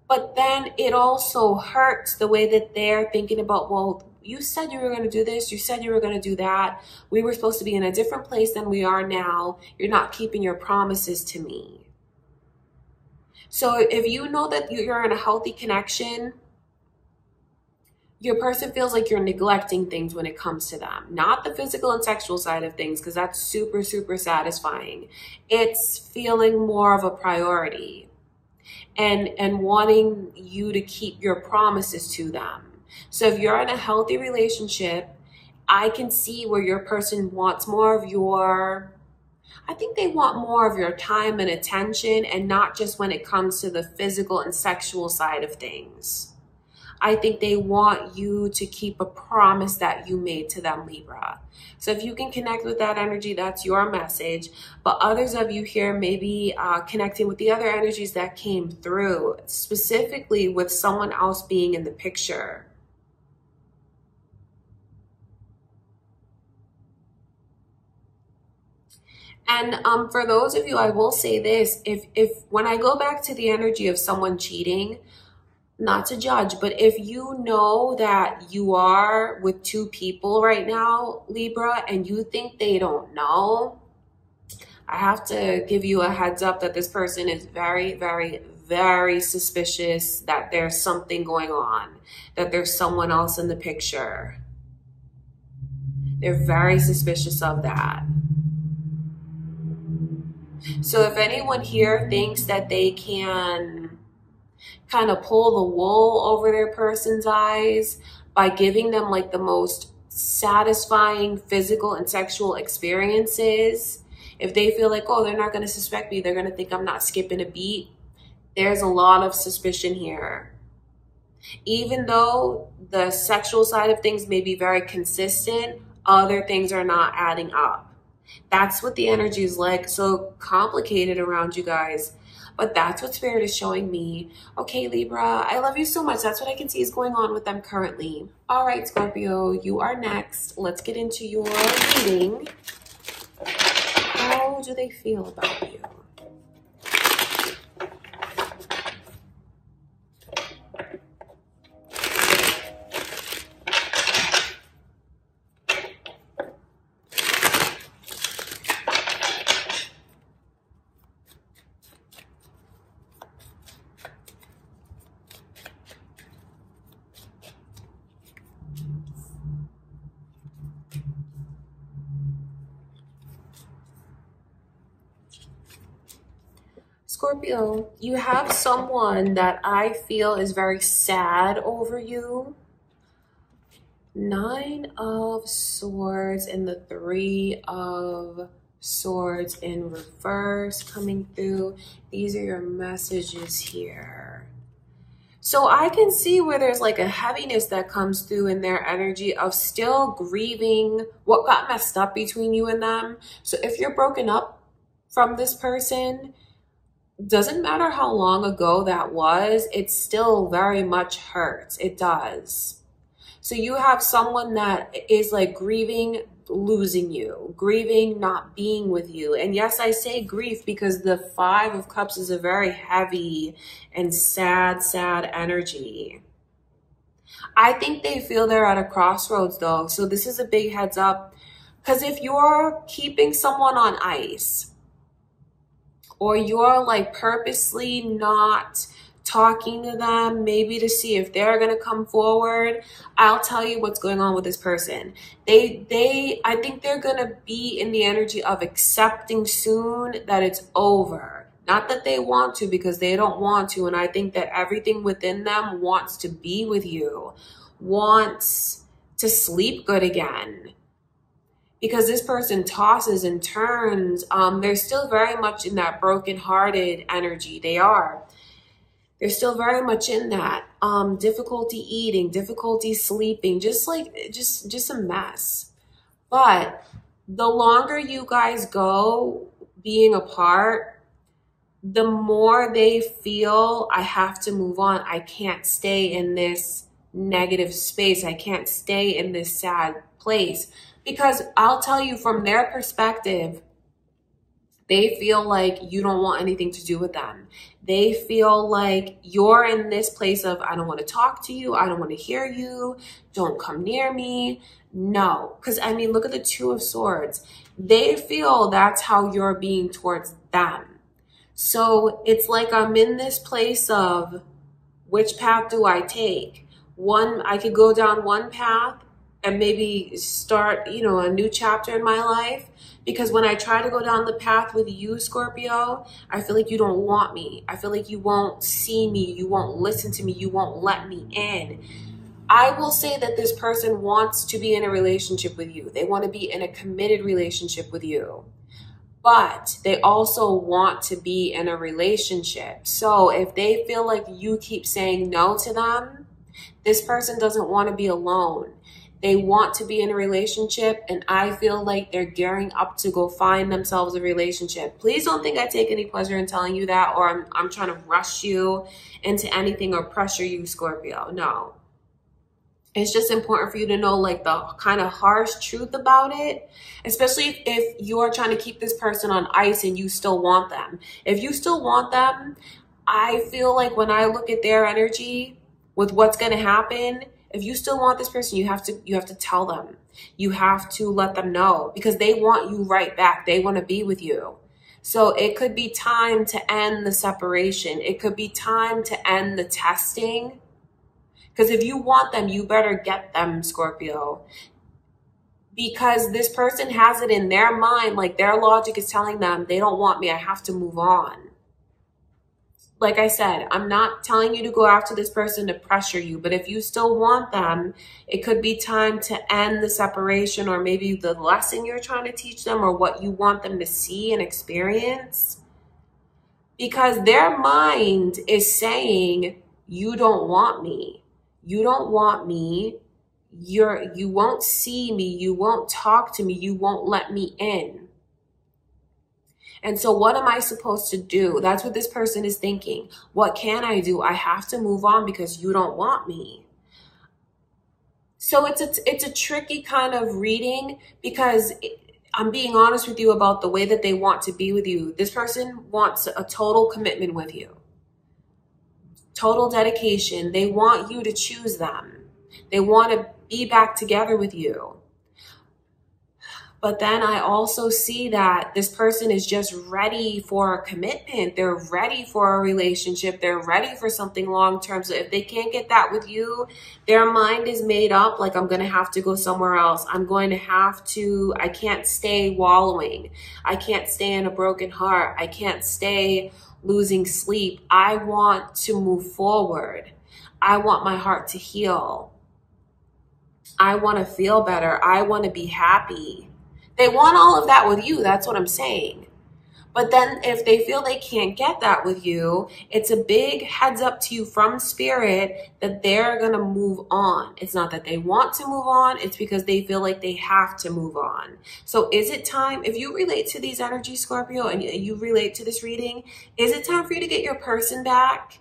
But then it also hurts the way that they're thinking about, well, you said you were going to do this. You said you were going to do that. We were supposed to be in a different place than we are now. You're not keeping your promises to me. So if you know that you're in a healthy connection, your person feels like you're neglecting things when it comes to them. Not the physical and sexual side of things, because that's super, super satisfying. It's feeling more of a priority. And wanting you to keep your promises to them. So if you're in a healthy relationship, I can see where your person wants more of I think they want more of your time and attention, and not just when it comes to the physical and sexual side of things. I think they want you to keep a promise that you made to them, Libra. So if you can connect with that energy, that's your message. But others of you here may be connecting with the other energies that came through, specifically with someone else being in the picture. And for those of you, I will say this, if when I go back to the energy of someone cheating, not to judge, but if you know that you are with two people right now, Libra, and you think they don't know, I have to give you a heads up that this person is very, very, very suspicious that there's something going on, that there's someone else in the picture. They're very suspicious of that. So if anyone here thinks that they can kind of pull the wool over their person's eyes by giving them like the most satisfying physical and sexual experiences, if they feel like, oh, they're not going to suspect me, they're going to think I'm not skipping a beat, there's a lot of suspicion here. Even though the sexual side of things may be very consistent, other things are not adding up. That's what the energy is like. So complicated around you guys. But that's what Spirit is showing me. Okay, Libra, I love you so much. That's what I can see is going on with them currently. All right, Scorpio, you are next. Let's get into your reading. How do they feel about you? Scorpio, you have someone that I feel is very sad over you. 9 of Swords and the 3 of Swords in reverse coming through. These are your messages here. So I can see where there's like a heaviness that comes through in their energy of still grieving what got messed up between you and them. So if you're broken up from this person, doesn't matter how long ago that was, it still very much hurts. It does. So you have someone that is like grieving losing you, grieving not being with you. And yes, I say grief because the 5 of Cups is a very heavy and sad energy. I think they feel they're at a crossroads though. So this is a big heads up, because if you're keeping someone on ice, or you're like purposely not talking to them, maybe to see if they're going to come forward, I'll tell you what's going on with this person. I think they're going to be in the energy of accepting soon that it's over. Not that they want to, because they don't want to. And I think that everything within them wants to be with you, wants to sleep good again. Because this person tosses and turns, they're still very much in that broken-hearted energy. They're still very much in that. Difficulty eating, difficulty sleeping, just a mess. But the longer you guys go being apart, the more they feel, I have to move on. I can't stay in this negative space. I can't stay in this sad place. Because I'll tell you, from their perspective, they feel like you don't want anything to do with them. They feel like you're in this place of, I don't want to talk to you. I don't want to hear you. Don't come near me. No. Because, I mean, look at the 2 of Swords. They feel that's how you're being towards them. So it's like I'm in this place of, which path do I take? I could go down one path and maybe start, a new chapter in my life. Because when I try to go down the path with you, Scorpio, I feel like you don't want me. I feel like you won't see me. You won't listen to me. You won't let me in. I will say that this person wants to be in a relationship with you. They want to be in a committed relationship with you. But they also want to be in a relationship. So if they feel like you keep saying no to them, this person doesn't want to be alone. They want to be in a relationship, and I feel like they're gearing up to go find themselves a relationship. Please don't think I take any pleasure in telling you that, or I'm trying to rush you into anything or pressure you, Scorpio. No. It's just important for you to know like the kind of harsh truth about it, especially if you're trying to keep this person on ice and you still want them. If you still want them, I feel like when I look at their energy with what's going to happen, if you still want this person, you have to tell them. You have to let them know, because they want you right back. They want to be with you. So it could be time to end the separation. It could be time to end the testing. Because if you want them, you better get them, Scorpio. Because this person has it in their mind, like their logic is telling them, they don't want me, I have to move on. Like I said, I'm not telling you to go after this person to pressure you, but if you still want them, it could be time to end the separation, or maybe the lesson you're trying to teach them, or what you want them to see and experience. Because their mind is saying, you don't want me. You don't want me. You won't see me. You won't talk to me. You won't let me in. And so what am I supposed to do? That's what this person is thinking. What can I do? I have to move on because you don't want me. So it's a tricky kind of reading, because I'm being honest with you about the way that they want to be with you. This person wants a total commitment with you. Total dedication. They want you to choose them. They want to be back together with you. But then I also see that this person is just ready for a commitment. They're ready for a relationship. They're ready for something long-term. So if they can't get that with you, their mind is made up like, I'm going to have to go somewhere else. I can't stay wallowing. I can't stay in a broken heart. I can't stay losing sleep. I want to move forward. I want my heart to heal. I want to feel better. I want to be happy. They want all of that with you. That's what I'm saying. But then if they feel they can't get that with you, it's a big heads up to you from spirit that they're going to move on. It's not that they want to move on. It's because they feel like they have to move on. So is it time, if you relate to these energies, Scorpio, and you relate to this reading, is it time for you to get your person back?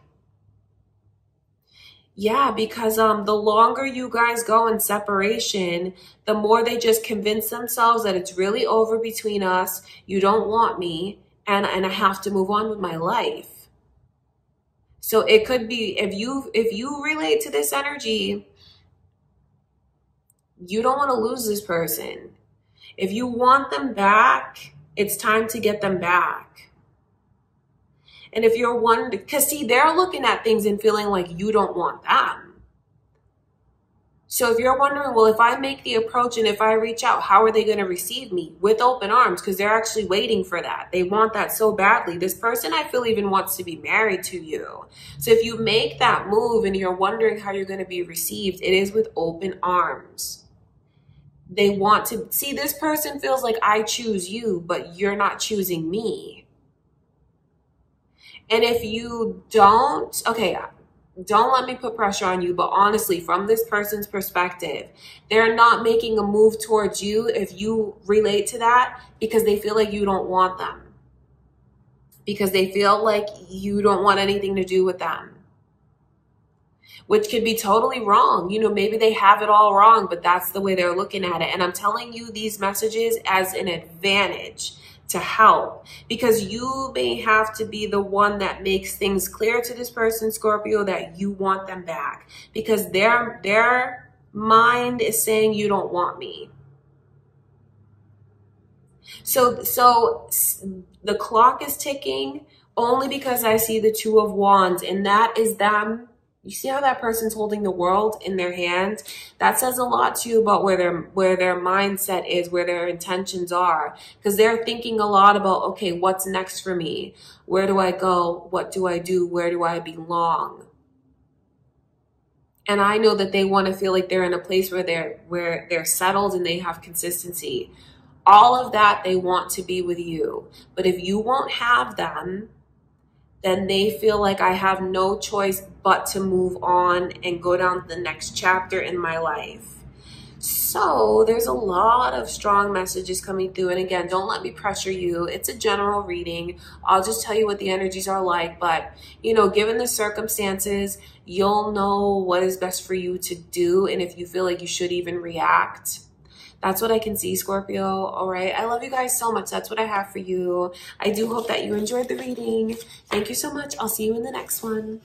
Yeah, because the longer you guys go in separation, the more they just convince themselves that it's really over between us. You don't want me, and I have to move on with my life. So it could be, if you relate to this energy, you don't want to lose this person. If you want them back, it's time to get them back. And if you're wondering, because see, they're looking at things and feeling like you don't want them. So if you're wondering, well, if I make the approach and if I reach out, how are they going to receive me? With open arms, because they're actually waiting for that. They want that so badly. This person, I feel, even wants to be married to you. So if you make that move and you're wondering how you're going to be received, it is with open arms. They want to see, this person feels like I choose you, but you're not choosing me. And if you don't, okay, don't let me put pressure on you, but honestly, from this person's perspective, they're not making a move towards you if you relate to that, because they feel like you don't want them. Because they feel like you don't want anything to do with them. Which could be totally wrong. You know, maybe they have it all wrong, but that's the way they're looking at it. And I'm telling you these messages as an advantage to help, because you may have to be the one that makes things clear to this person, Scorpio, that you want them back, because their mind is saying you don't want me. So the clock is ticking only because I see the Two of Wands, and that is them. You see how that person's holding the world in their hand? That says a lot to you about where their mindset is, where their intentions are. Because they're thinking a lot about, okay, what's next for me? Where do I go? What do I do? Where do I belong? And I know that they want to feel like they're in a place where they're settled and they have consistency. All of that, they want to be with you. But if you won't have them, then they feel like I have no choice but to move on and go down to the next chapter in my life. So there's a lot of strong messages coming through. And again, don't let me pressure you. It's a general reading. I'll just tell you what the energies are like. But, you know, given the circumstances, you'll know what is best for you to do. And if you feel like you should even react. That's what I can see, Scorpio. All right. I love you guys so much. That's what I have for you. I do hope that you enjoyed the reading. Thank you so much. I'll see you in the next one.